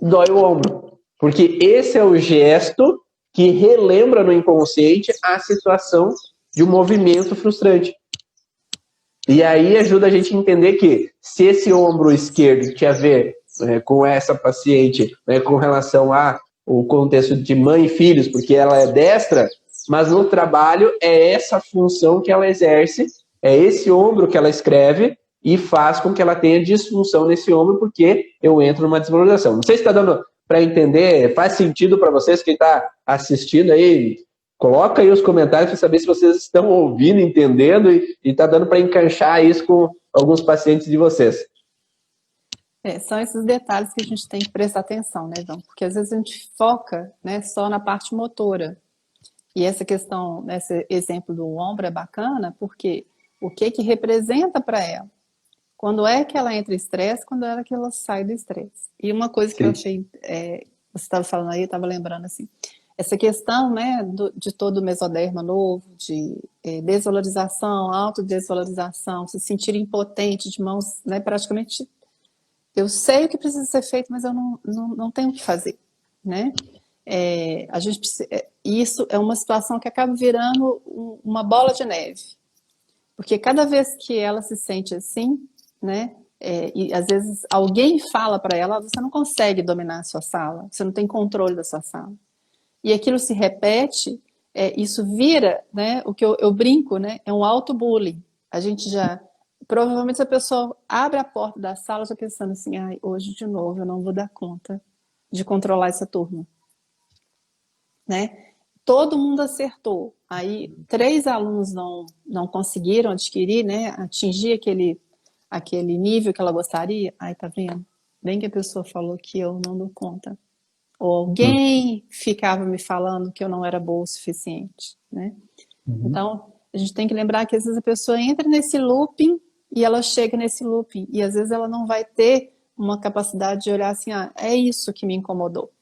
dói o ombro. Porque esse é o gesto que relembra no inconsciente a situação de um movimento frustrante. E aí ajuda a gente a entender que se esse ombro esquerdo tinha a ver com essa paciente, com relação ao contexto de mãe e filhos, porque ela é destra, mas no trabalho é essa função que ela exerce, é esse ombro que ela escreve e faz com que ela tenha disfunção nesse ombro, porque eu entro numa desvalorização. Não sei se está dando para entender, faz sentido para vocês, quem está assistindo aí, coloca aí os comentários para saber se vocês estão ouvindo, entendendo e está dando para encaixar isso com alguns pacientes de vocês. São esses detalhes que a gente tem que prestar atenção, né, João? Porque às vezes a gente foca, né, só na parte motora. E essa questão, esse exemplo do ombro é bacana, porque o que representa para ela? Quando é que ela entra em estresse, quando é que ela sai do estresse. E uma coisa que eu achei, você estava falando aí, eu estava lembrando assim, essa questão, né, de todo o mesoderma novo, de desvalorização, autodesvalorização, se sentir impotente, de mãos, né, praticamente, eu sei o que precisa ser feito, mas eu não tenho o que fazer, né? A gente precisa, isso é uma situação que acaba virando uma bola de neve, porque cada vez que ela se sente assim, né, e às vezes alguém fala para ela, você não consegue dominar a sua sala, você não tem controle da sua sala, e aquilo se repete, isso vira, né, o que eu brinco, né, é um auto-bullying. A gente já, provavelmente a pessoa abre a porta da sala já pensando assim, ai, hoje de novo eu não vou dar conta de controlar essa turma. Né? Todo mundo acertou. Aí 3 alunos não conseguiram adquirir, né, atingir aquele nível que ela gostaria. Aí tá vendo? Bem que a pessoa falou que eu não dou conta. Ou alguém ficava me falando que eu não era boa o suficiente, né? Então, a gente tem que lembrar que às vezes a pessoa entra nesse looping e ela chega nesse looping. E às vezes ela não vai ter uma capacidade de olhar assim, é isso que me incomodou.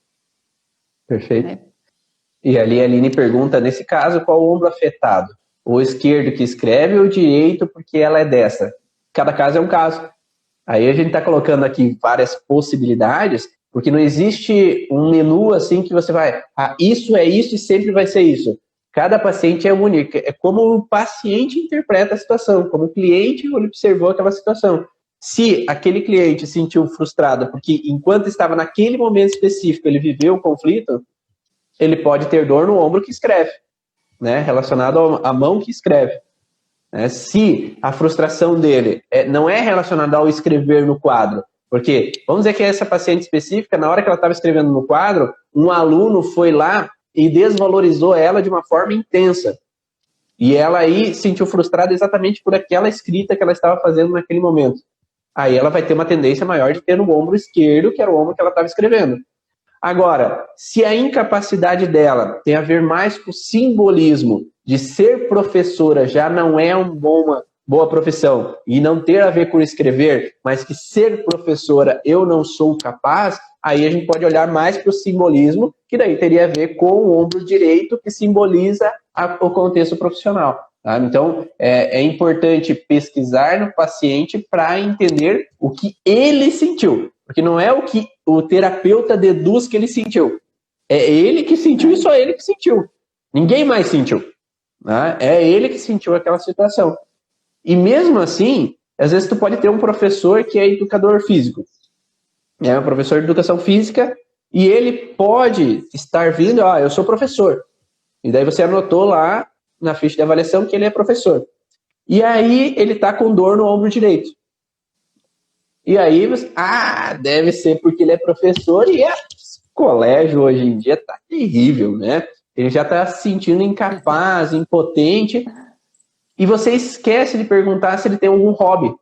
Perfeito. Né? E ali a Aline pergunta, nesse caso, qual o ombro afetado? O esquerdo que escreve ou o direito porque ela é destra? Cada caso é um caso. Aí a gente está colocando aqui várias possibilidades, porque não existe um menu assim que você vai, isso é isso e sempre vai ser isso. Cada paciente é único. É como o paciente interpreta a situação, como o cliente observou aquela situação. Se aquele cliente se sentiu frustrado porque enquanto estava naquele momento específico ele viveu o conflito, ele pode ter dor no ombro que escreve, né? Relacionado à mão que escreve. Se a frustração dele não é relacionada ao escrever no quadro, porque vamos dizer que essa paciente específica, na hora que ela estava escrevendo no quadro, um aluno foi lá e desvalorizou ela de uma forma intensa. E ela aí se sentiu frustrada exatamente por aquela escrita que ela estava fazendo naquele momento. Aí ela vai ter uma tendência maior de ter no ombro esquerdo, que era o ombro que ela estava escrevendo. Agora, se a incapacidade dela tem a ver mais com o simbolismo de ser professora já não é uma boa profissão e não ter a ver com escrever, mas que ser professora eu não sou capaz, aí a gente pode olhar mais para o simbolismo, que daí teria a ver com o ombro direito, que simboliza o contexto profissional. Tá? Então, é importante pesquisar no paciente para entender o que ele sentiu. Porque não é o que o terapeuta deduz que ele sentiu. É ele que sentiu e só ele que sentiu. Ninguém mais sentiu. Né? É ele que sentiu aquela situação. E mesmo assim, às vezes tu pode ter um professor que é educador físico. É um professor de educação física e ele pode estar vindo, eu sou professor. E daí você anotou lá na ficha de avaliação que ele é professor. E aí ele está com dor no ombro direito. E aí, deve ser porque ele é professor e colégio hoje em dia tá terrível, né? Ele já tá se sentindo incapaz, impotente, e você esquece de perguntar se ele tem algum hobby.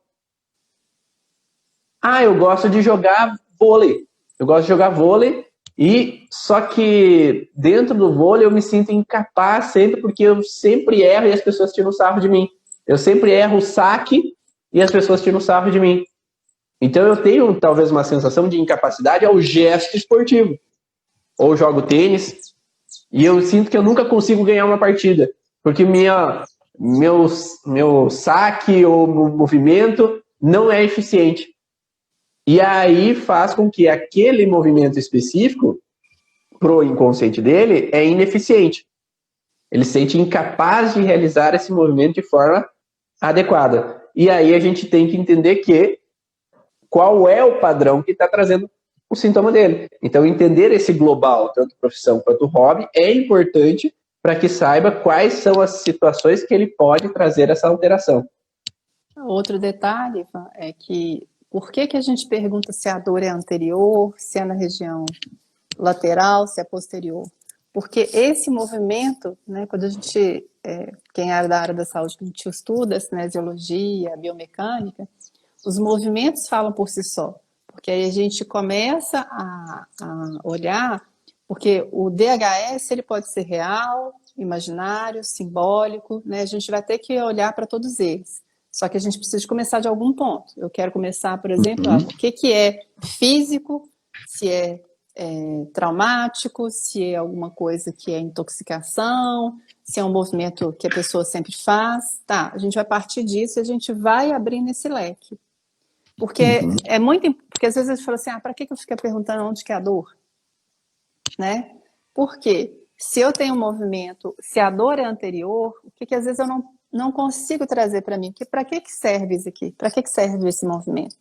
Ah, eu gosto de jogar vôlei. Eu gosto de jogar vôlei, e só que dentro do vôlei eu me sinto incapaz sempre, porque eu sempre erro e as pessoas tiram sarro de mim. Eu sempre erro o saque e as pessoas tiram sarro de mim. Então eu tenho talvez uma sensação de incapacidade ao gesto esportivo. Ou jogo tênis e eu sinto que eu nunca consigo ganhar uma partida, porque meu saque ou movimento não é eficiente. E aí faz com que aquele movimento específico, pro inconsciente dele, é ineficiente. Ele se sente incapaz de realizar esse movimento de forma adequada. E aí a gente tem que entender qual é o padrão que está trazendo o sintoma dele. Então, entender esse global, tanto profissão quanto hobby, é importante para que saiba quais são as situações que ele pode trazer essa alteração. Outro detalhe, Ivan, é que por que a gente pergunta se a dor é anterior, se é na região lateral, se é posterior? Porque esse movimento, né, quando a gente, quem é da área da saúde, que a gente estuda a cinesiologia, a biomecânica, os movimentos falam por si só. Porque aí a gente começa a olhar, porque o DHS ele pode ser real, imaginário, simbólico, né? A gente vai ter que olhar para todos eles. Só que a gente precisa começar de algum ponto. Eu quero começar, por exemplo, o que é físico, se é traumático, se é alguma coisa que é intoxicação, se é um movimento que a pessoa sempre faz. Tá, a gente vai partir disso e a gente vai abrindo esse leque. Porque é muito... Porque às vezes a gente fala assim, para que eu fico perguntando onde que é a dor? Né? Por quê? Se eu tenho um movimento, se a dor é anterior, o que às vezes eu não consigo trazer para mim? Para que serve isso aqui? Para que serve esse movimento?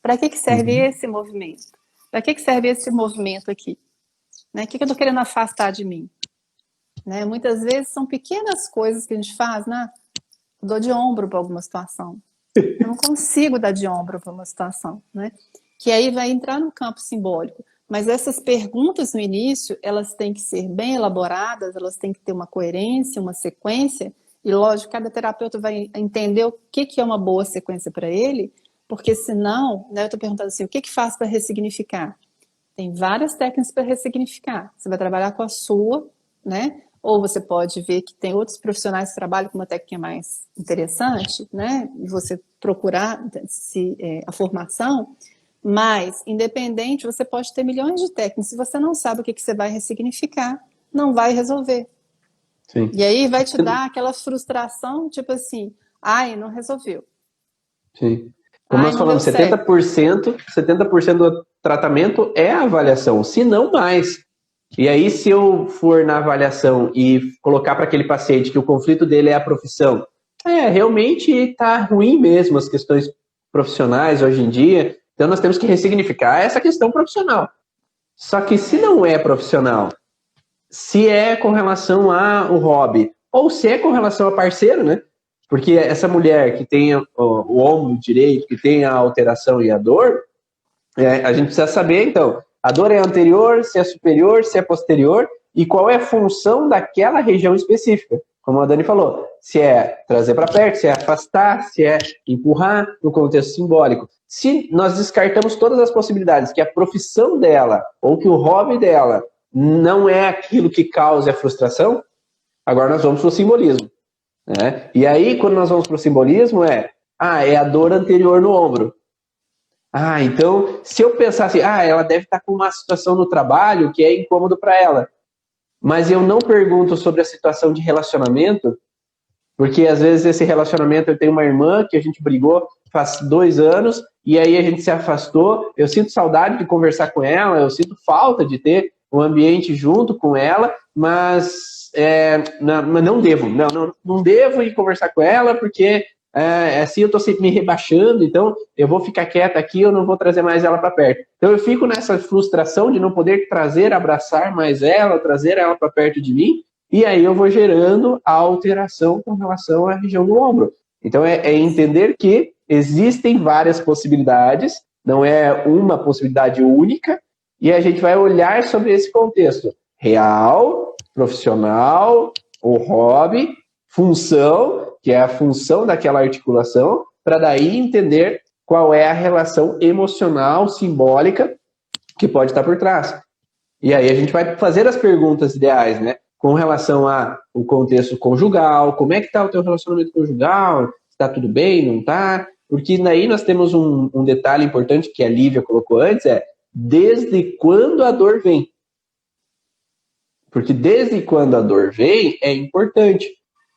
Para que serve esse movimento? Para que serve esse movimento aqui? Né? O que eu estou querendo afastar de mim? Né? Muitas vezes são pequenas coisas que a gente faz, né? Eu dou de ombro para alguma situação. Eu não consigo dar de ombro para uma situação, né? Que aí vai entrar no campo simbólico. Mas essas perguntas no início, elas têm que ser bem elaboradas, elas têm que ter uma coerência, uma sequência, e lógico, cada terapeuta vai entender o que é uma boa sequência para ele, porque senão, né, eu estou perguntando assim, o que faz para ressignificar? Tem várias técnicas para ressignificar. Você vai trabalhar com a sua, né? Ou você pode ver que tem outros profissionais que trabalham com uma técnica mais interessante, né? E você procurar a formação, mas, independente, você pode ter milhões de técnicas. Se você não sabe o que você vai ressignificar, não vai resolver. Sim. E aí vai te dar aquela frustração, tipo assim, não resolveu. Sim. Como nós falamos, 70% do tratamento é a avaliação, se não mais. E aí, se eu for na avaliação e colocar para aquele paciente que o conflito dele é a profissão, realmente está ruim mesmo as questões profissionais hoje em dia, então nós temos que ressignificar essa questão profissional. Só que se não é profissional, se é com relação ao hobby, ou se é com relação a parceiro, né? Porque essa mulher que tem o ombro direito, que tem a alteração e a dor, a gente precisa saber, então, a dor é anterior, se é superior, se é posterior, e qual é a função daquela região específica. Como a Dani falou, se é trazer para perto, se é afastar, se é empurrar no contexto simbólico. Se nós descartamos todas as possibilidades, que a profissão dela ou que o hobby dela não é aquilo que cause a frustração, agora nós vamos para o simbolismo. Né? E aí, quando nós vamos para o simbolismo, é a dor anterior no ombro. Então, se eu pensar assim, ela deve estar com uma situação no trabalho que é incômodo para ela, mas eu não pergunto sobre a situação de relacionamento, porque às vezes esse relacionamento, eu tenho uma irmã que a gente brigou faz 2 anos, e aí a gente se afastou, eu sinto saudade de conversar com ela, eu sinto falta de ter um ambiente junto com ela, mas não devo, não devo ir conversar com ela, porque assim eu estou sempre me rebaixando, então eu vou ficar quieta aqui, eu não vou trazer mais ela para perto. Então eu fico nessa frustração de não poder abraçar mais ela, trazer ela para perto de mim, e aí eu vou gerando a alteração com relação à região do ombro. Então é entender que existem várias possibilidades, não é uma possibilidade única, E a gente vai olhar sobre esse contexto real, profissional, ou hobby, função, que é a função daquela articulação, para daí entender qual é a relação emocional, simbólica, que pode estar por trás. E aí a gente vai fazer as perguntas ideais, né? Com relação ao contexto conjugal, como é que está o teu relacionamento conjugal? Está tudo bem, não está? Porque daí nós temos um detalhe importante que a Lívia colocou antes, desde quando a dor vem. Porque desde quando a dor vem é importante.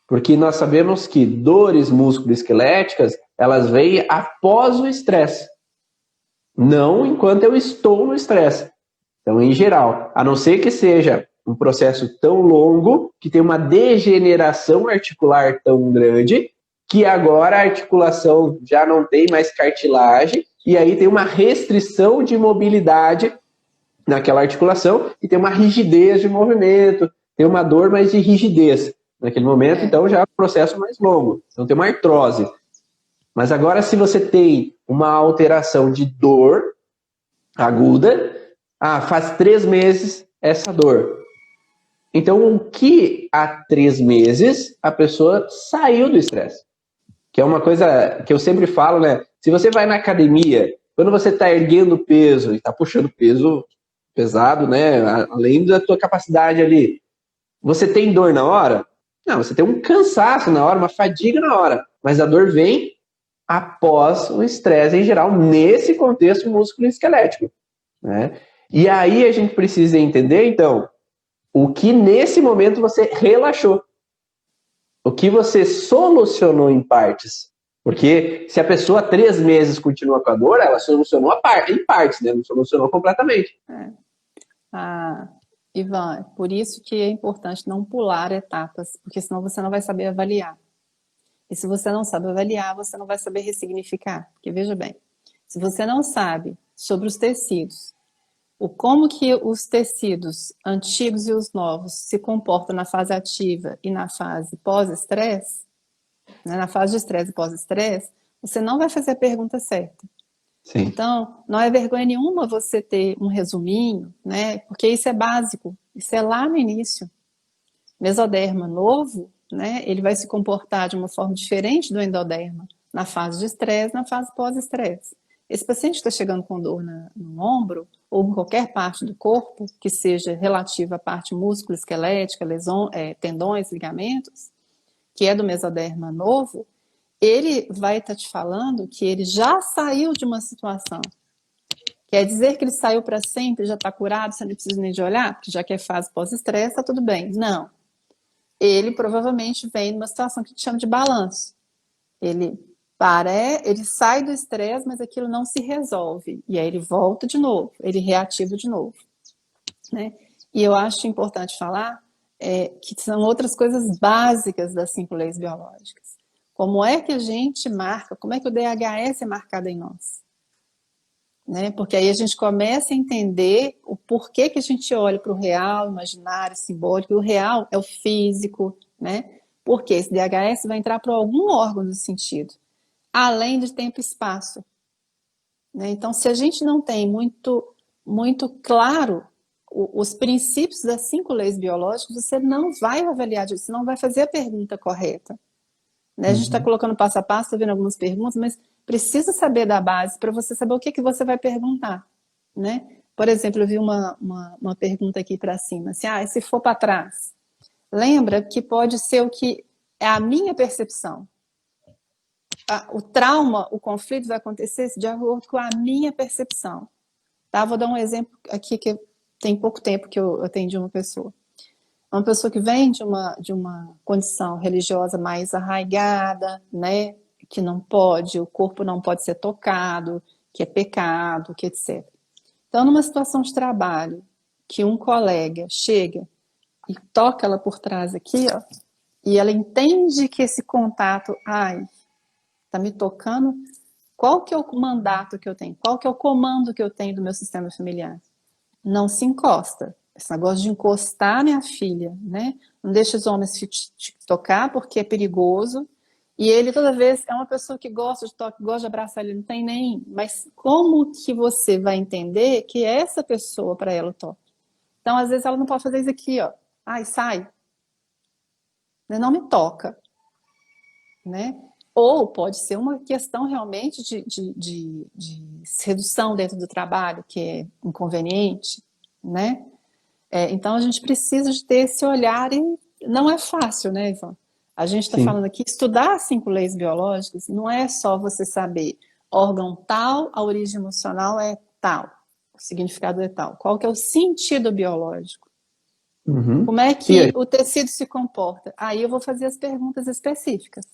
Porque nós sabemos que dores musculoesqueléticas, elas vêm após o estresse. Não enquanto eu estou no estresse. Então, em geral, a não ser que seja um processo tão longo, que tem uma degeneração articular tão grande, que agora a articulação já não tem mais cartilagem, e aí tem uma restrição de mobilidade naquela articulação, e tem uma rigidez de movimento, tem uma dor, mas de rigidez. Naquele momento, então, já é um processo mais longo. Então, tem uma artrose. Mas agora, se você tem uma alteração de dor aguda, faz 3 meses essa dor. Então, o que há 3 meses a pessoa saiu do estresse? Que é uma coisa que eu sempre falo, né? Se você vai na academia, quando você está erguendo peso e está puxando peso pesado, né? Além da tua capacidade ali, você tem dor na hora? Não, você tem um cansaço na hora, uma fadiga na hora. Mas a dor vem após o estresse em geral, nesse contexto músculo-esquelético, né? E aí a gente precisa entender, então, o que nesse momento você relaxou. O que você solucionou em partes. Porque se a pessoa 3 meses continua com a dor, ela solucionou em partes, né? Não solucionou completamente. Ivan, por isso que é importante não pular etapas, porque senão você não vai saber avaliar. E se você não sabe avaliar, você não vai saber ressignificar. Porque veja bem, se você não sabe sobre os tecidos, como que os tecidos antigos e os novos se comportam na fase ativa e na fase pós-estresse, né, na fase de estresse e pós-estresse, você não vai fazer a pergunta certa. Sim. Então, não é vergonha nenhuma você ter um resuminho, né? Porque isso é básico, isso é lá no início. Mesoderma novo, né? Ele vai se comportar de uma forma diferente do endoderma na fase de estresse, na fase pós-estresse. Esse paciente que está chegando com dor no ombro ou em qualquer parte do corpo que seja relativa à parte músculo-esquelética, tendões, ligamentos, que é do mesoderma novo, ele vai estar te falando que ele já saiu de uma situação. Quer dizer que ele saiu para sempre, já está curado, você não precisa nem de olhar, porque já que é fase pós-estresse, está tudo bem. Não. Ele provavelmente vem numa situação que a gente chama de balanço. Ele sai do estresse, mas aquilo não se resolve. E aí ele volta de novo, ele reativa de novo. Né? E eu acho importante falar que são outras coisas básicas das 5 leis biológicas. Como é que a gente marca, como é que o DHS é marcado em nós? Né? Porque aí a gente começa a entender o porquê que a gente olha para o real, imaginário, simbólico. O real é o físico, né? Porque esse DHS vai entrar para algum órgão do sentido, além de tempo e espaço. Né? Então, se a gente não tem muito claro os princípios das 5 leis biológicas, você não vai avaliar disso, você não vai fazer a pergunta correta. Né? A gente está colocando passo a passo, está vendo algumas perguntas, mas precisa saber da base para você saber o que você vai perguntar. Né? Por exemplo, eu vi uma pergunta aqui para cima, assim, e se for para trás? Lembra que pode ser o que é a minha percepção. O trauma, o conflito vai acontecer de acordo com a minha percepção. Tá? Vou dar um exemplo aqui que tem pouco tempo que eu atendi uma pessoa. Uma pessoa que vem de uma condição religiosa mais arraigada, né? Que não pode, o corpo não pode ser tocado, que é pecado, que etc. Então, numa situação de trabalho, que um colega chega e toca ela por trás aqui, ó, e ela entende que esse contato, tá me tocando, qual que é o mandato que eu tenho? Qual que é o comando que eu tenho do meu sistema familiar? Não se encosta. Esse negócio de encostar minha filha, né? Não deixa os homens te tocar porque é perigoso. E ele toda vez é uma pessoa que gosta de toque, gosta de abraçar, ele não tem nem. Mas como que você vai entender que é essa pessoa para ela o toque? Então, às vezes, ela não pode fazer isso aqui, ó. Ai, sai. Não me toca. Né? Ou pode ser uma questão realmente de redução dentro do trabalho, que é inconveniente, né? Então, a gente precisa de ter esse olhar e não é fácil, né, Ivan? A gente está falando aqui, estudar 5 leis biológicas não é só você saber órgão tal, a origem emocional é tal, o significado é tal. Qual que é o sentido biológico? Como é que o tecido se comporta? Aí eu vou fazer as perguntas específicas.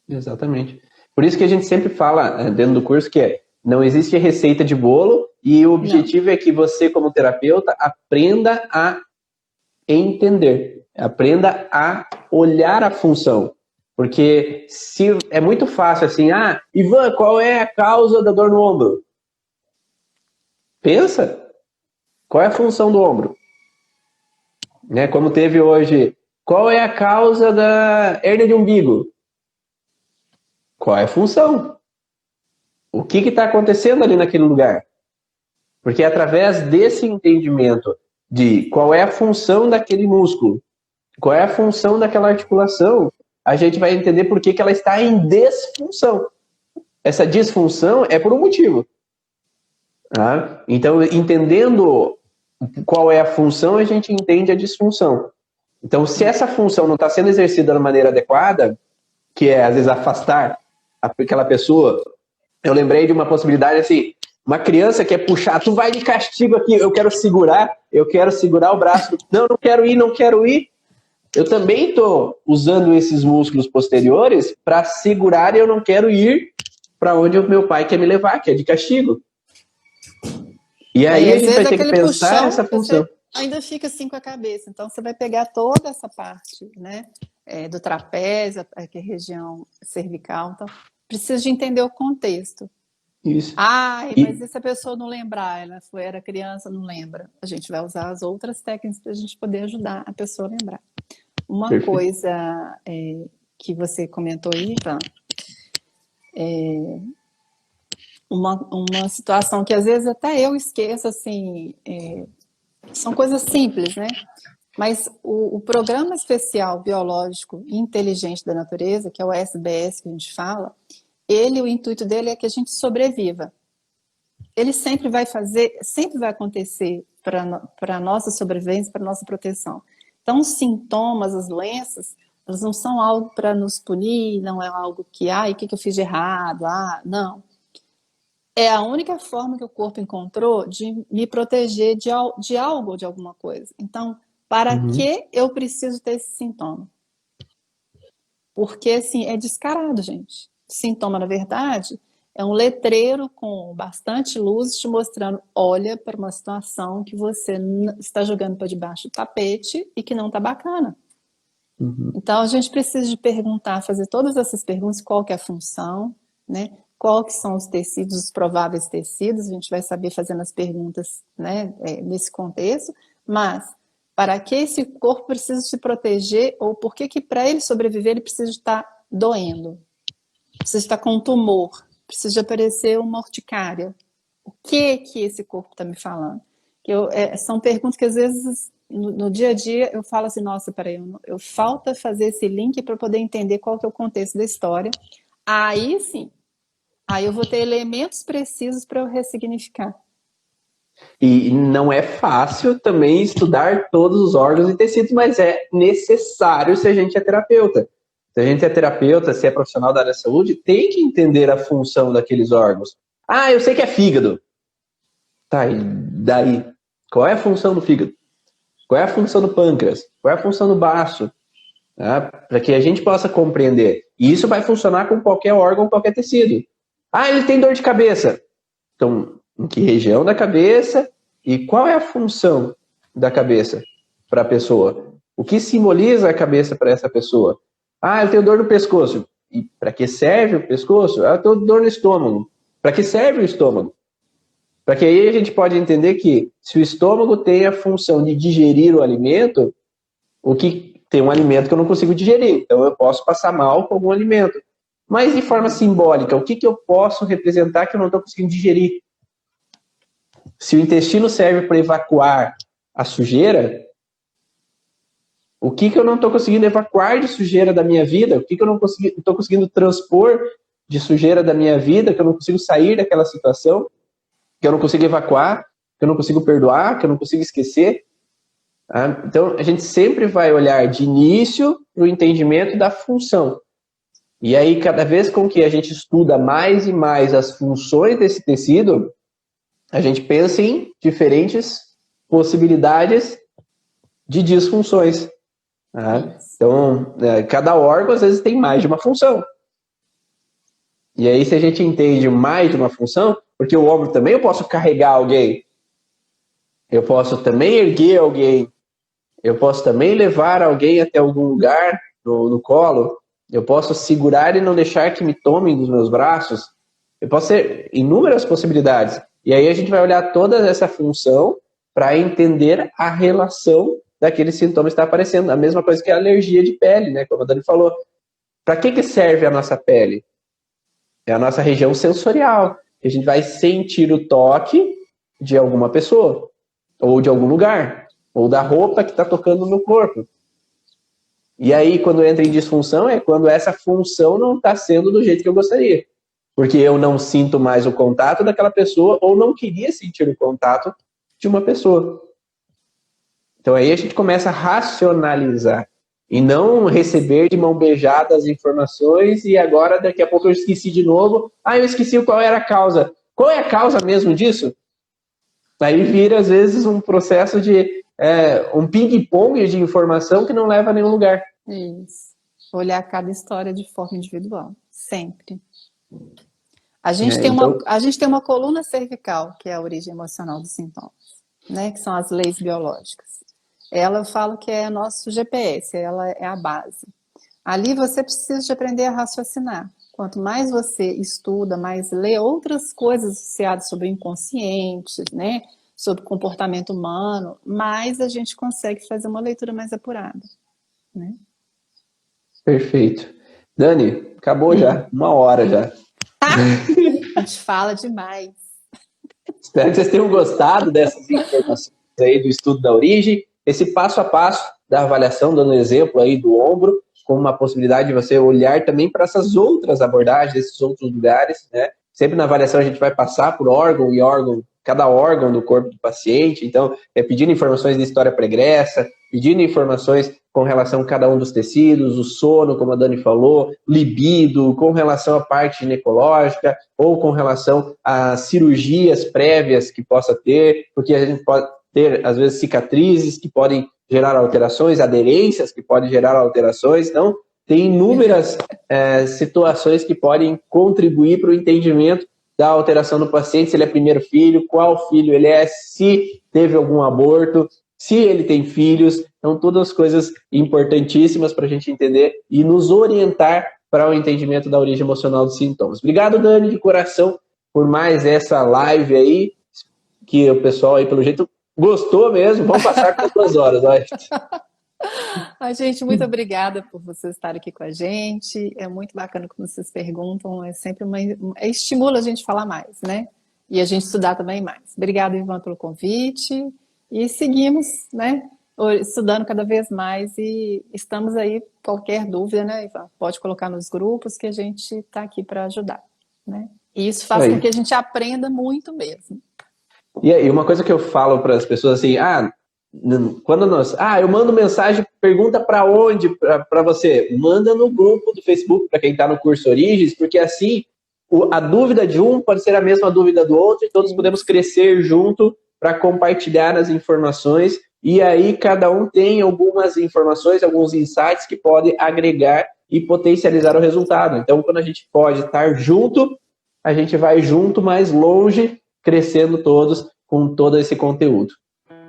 Exatamente. Por isso que a gente sempre fala dentro do curso que não existe receita de bolo e o objetivo é que você, como terapeuta, aprenda a entender, aprenda a olhar a função. Porque se é muito fácil assim, Ivan, qual é a causa da dor no ombro? Pensa, qual é a função do ombro? Né? Como teve hoje, qual é a causa da hérnia de umbigo? Qual é a função? O que está acontecendo ali naquele lugar? Porque através desse entendimento de qual é a função daquele músculo, qual é a função daquela articulação, a gente vai entender por que ela está em desfunção. Essa disfunção é por um motivo. Tá? Então, entendendo qual é a função, a gente entende a disfunção. Então, se essa função não está sendo exercida da maneira adequada, que é, às vezes, afastar aquela pessoa. Eu lembrei de uma possibilidade assim, uma criança quer puxar, tu vai de castigo aqui, eu quero segurar o braço, não quero ir. Eu também estou usando esses músculos posteriores para segurar e eu não quero ir para onde o meu pai quer me levar, que é de castigo. E aí a gente vai ter que pensar essa função. Ainda fica assim com a cabeça, então você vai pegar toda essa parte, né, do trapézio, que é a região cervical, então precisa de entender o contexto. Isso. Mas e se a pessoa não lembrar, era criança, não lembra? A gente vai usar as outras técnicas para a gente poder ajudar a pessoa a lembrar. Uma Perfeito. Coisa que você comentou aí, Ivan, uma situação que às vezes até eu esqueço, assim, são coisas simples, né? Mas o Programa Especial Biológico Inteligente da Natureza, que é o SBS que a gente fala, o intuito dele é que a gente sobreviva. Ele sempre vai acontecer para a nossa sobrevivência, para a nossa proteção. Então, os sintomas, as doenças, elas não são algo para nos punir, não é algo que, o que eu fiz de errado, não. É a única forma que o corpo encontrou de me proteger de algo ou de alguma coisa. Então, para que eu preciso ter esse sintoma? Porque, assim, é descarado, gente. Sintoma, na verdade, é um letreiro com bastante luz te mostrando, olha para uma situação que você está jogando para debaixo do tapete e que não está bacana. Então, a gente precisa de perguntar, fazer todas essas perguntas, qual que é a função, né? Qual que são os tecidos, os prováveis tecidos, a gente vai saber fazendo as perguntas, né, nesse contexto, mas para que esse corpo precisa se proteger, ou por que para ele sobreviver ele precisa estar doendo, precisa estar com um tumor, precisa de aparecer uma urticária. O que esse corpo está me falando? São perguntas que às vezes no dia a dia eu falo assim, nossa, peraí, eu falta fazer esse link para poder entender qual que é o contexto da história. Aí sim, eu vou ter elementos precisos para eu ressignificar. E não é fácil também estudar todos os órgãos e tecidos, mas é necessário se a gente é terapeuta. Se a gente é terapeuta, se é profissional da área da saúde, tem que entender a função daqueles órgãos. Eu sei que é fígado. Tá, e daí? Qual é a função do fígado? Qual é a função do pâncreas? Qual é a função do baço? Para que a gente possa compreender. E isso vai funcionar com qualquer órgão, qualquer tecido. Ele tem dor de cabeça. Então, em que região da cabeça e qual é a função da cabeça para a pessoa? O que simboliza a cabeça para essa pessoa? Eu tenho dor no pescoço. E para que serve o pescoço? Eu tenho dor no estômago. Para que serve o estômago? Para que aí a gente pode entender que se o estômago tem a função de digerir o alimento, tem um alimento que eu não consigo digerir. Então eu posso passar mal com algum alimento. Mas de forma simbólica, o que eu posso representar que eu não estou conseguindo digerir? Se o intestino serve para evacuar a sujeira, o que eu não estou conseguindo evacuar de sujeira da minha vida? O que eu não estou conseguindo transpor de sujeira da minha vida, que eu não consigo sair daquela situação, que eu não consigo evacuar, que eu não consigo perdoar, que eu não consigo esquecer? Tá? Então, a gente sempre vai olhar de início para o entendimento da função. E aí, cada vez com que a gente estuda mais e mais as funções desse tecido, a gente pensa em diferentes possibilidades de disfunções. Tá? Então, cada órgão, às vezes, tem mais de uma função. E aí, se a gente entende mais de uma função, porque o ombro também eu posso carregar alguém, eu posso também erguer alguém, eu posso também levar alguém até algum lugar no colo, eu posso segurar e não deixar que me tomem dos meus braços, eu posso ter inúmeras possibilidades. E aí a gente vai olhar toda essa função para entender a relação daquele sintoma que está aparecendo. A mesma coisa que a alergia de pele, né? Como a Dani falou. Para que serve a nossa pele? É a nossa região sensorial. A gente vai sentir o toque de alguma pessoa, ou de algum lugar, ou da roupa que está tocando no corpo. E aí, quando entra em disfunção, é quando essa função não está sendo do jeito que eu gostaria. Porque eu não sinto mais o contato daquela pessoa, ou não queria sentir o contato de uma pessoa. Então aí a gente começa a racionalizar. E não receber de mão beijada as informações e agora, daqui a pouco, eu esqueci de novo. Eu esqueci qual era a causa. Qual é a causa mesmo disso? Aí vira, às vezes, um processo de um ping-pong de informação que não leva a nenhum lugar. Isso. Olhar cada história de forma individual. Sempre. A gente tem uma coluna cervical, que é a origem emocional dos sintomas, né? Que são as leis biológicas. Ela eu falo que é nosso GPS, ela é a base. Ali você precisa de aprender a raciocinar. Quanto mais você estuda, mais lê outras coisas associadas sobre o inconsciente, né? Sobre o comportamento humano, mais a gente consegue fazer uma leitura mais apurada. Né? Perfeito. Dani, acabou já, 1 hora já. A gente fala demais. Espero que vocês tenham gostado dessas informações aí do estudo da origem. Esse passo a passo da avaliação, dando exemplo aí do ombro, como uma possibilidade de você olhar também para essas outras abordagens, esses outros lugares, né? Sempre na avaliação a gente vai passar por órgão e órgão, cada órgão do corpo do paciente, então pedindo informações de história pregressa, pedindo informações com relação a cada um dos tecidos, o sono, como a Dani falou, libido, com relação à parte ginecológica, ou com relação a cirurgias prévias que possa ter, porque a gente pode ter, às vezes, cicatrizes que podem gerar alterações, aderências que podem gerar alterações. Então, tem inúmeras situações que podem contribuir para o entendimento da alteração do paciente, se ele é primeiro filho, qual filho ele é, se teve algum aborto, se ele tem filhos. Então, todas as coisas importantíssimas para a gente entender e nos orientar para o entendimento da origem emocional dos sintomas. Obrigado, Dani, de coração, por mais essa live aí, que o pessoal aí, pelo jeito, gostou mesmo. Vamos passar com 2 horas, gente, muito obrigada por vocês estarem aqui com a gente. É muito bacana quando vocês perguntam. É sempre estimula a gente a falar mais, né? E a gente estudar também mais. Obrigada, Ivan, pelo convite. E seguimos, né? Estudando cada vez mais. E estamos aí, qualquer dúvida, né, Ivan? Pode colocar nos grupos que a gente está aqui para ajudar, né? E isso faz com que a gente aprenda muito mesmo. E aí, uma coisa que eu falo para as pessoas assim, eu mando mensagem, pergunta para onde para você? Manda no grupo do Facebook para quem está no curso Origens, porque assim a dúvida de um pode ser a mesma dúvida do outro e todos podemos crescer junto para compartilhar as informações e aí cada um tem algumas informações, alguns insights que podem agregar e potencializar o resultado. Então, quando a gente pode estar junto, a gente vai junto mais longe, crescendo todos com todo esse conteúdo.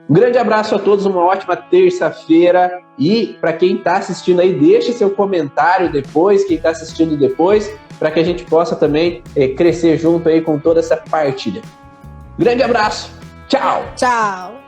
Um grande abraço a todos, uma ótima terça-feira e para quem está assistindo aí, deixe seu comentário depois, quem está assistindo depois, para que a gente possa também crescer junto aí com toda essa partilha. Grande abraço, tchau! Tchau!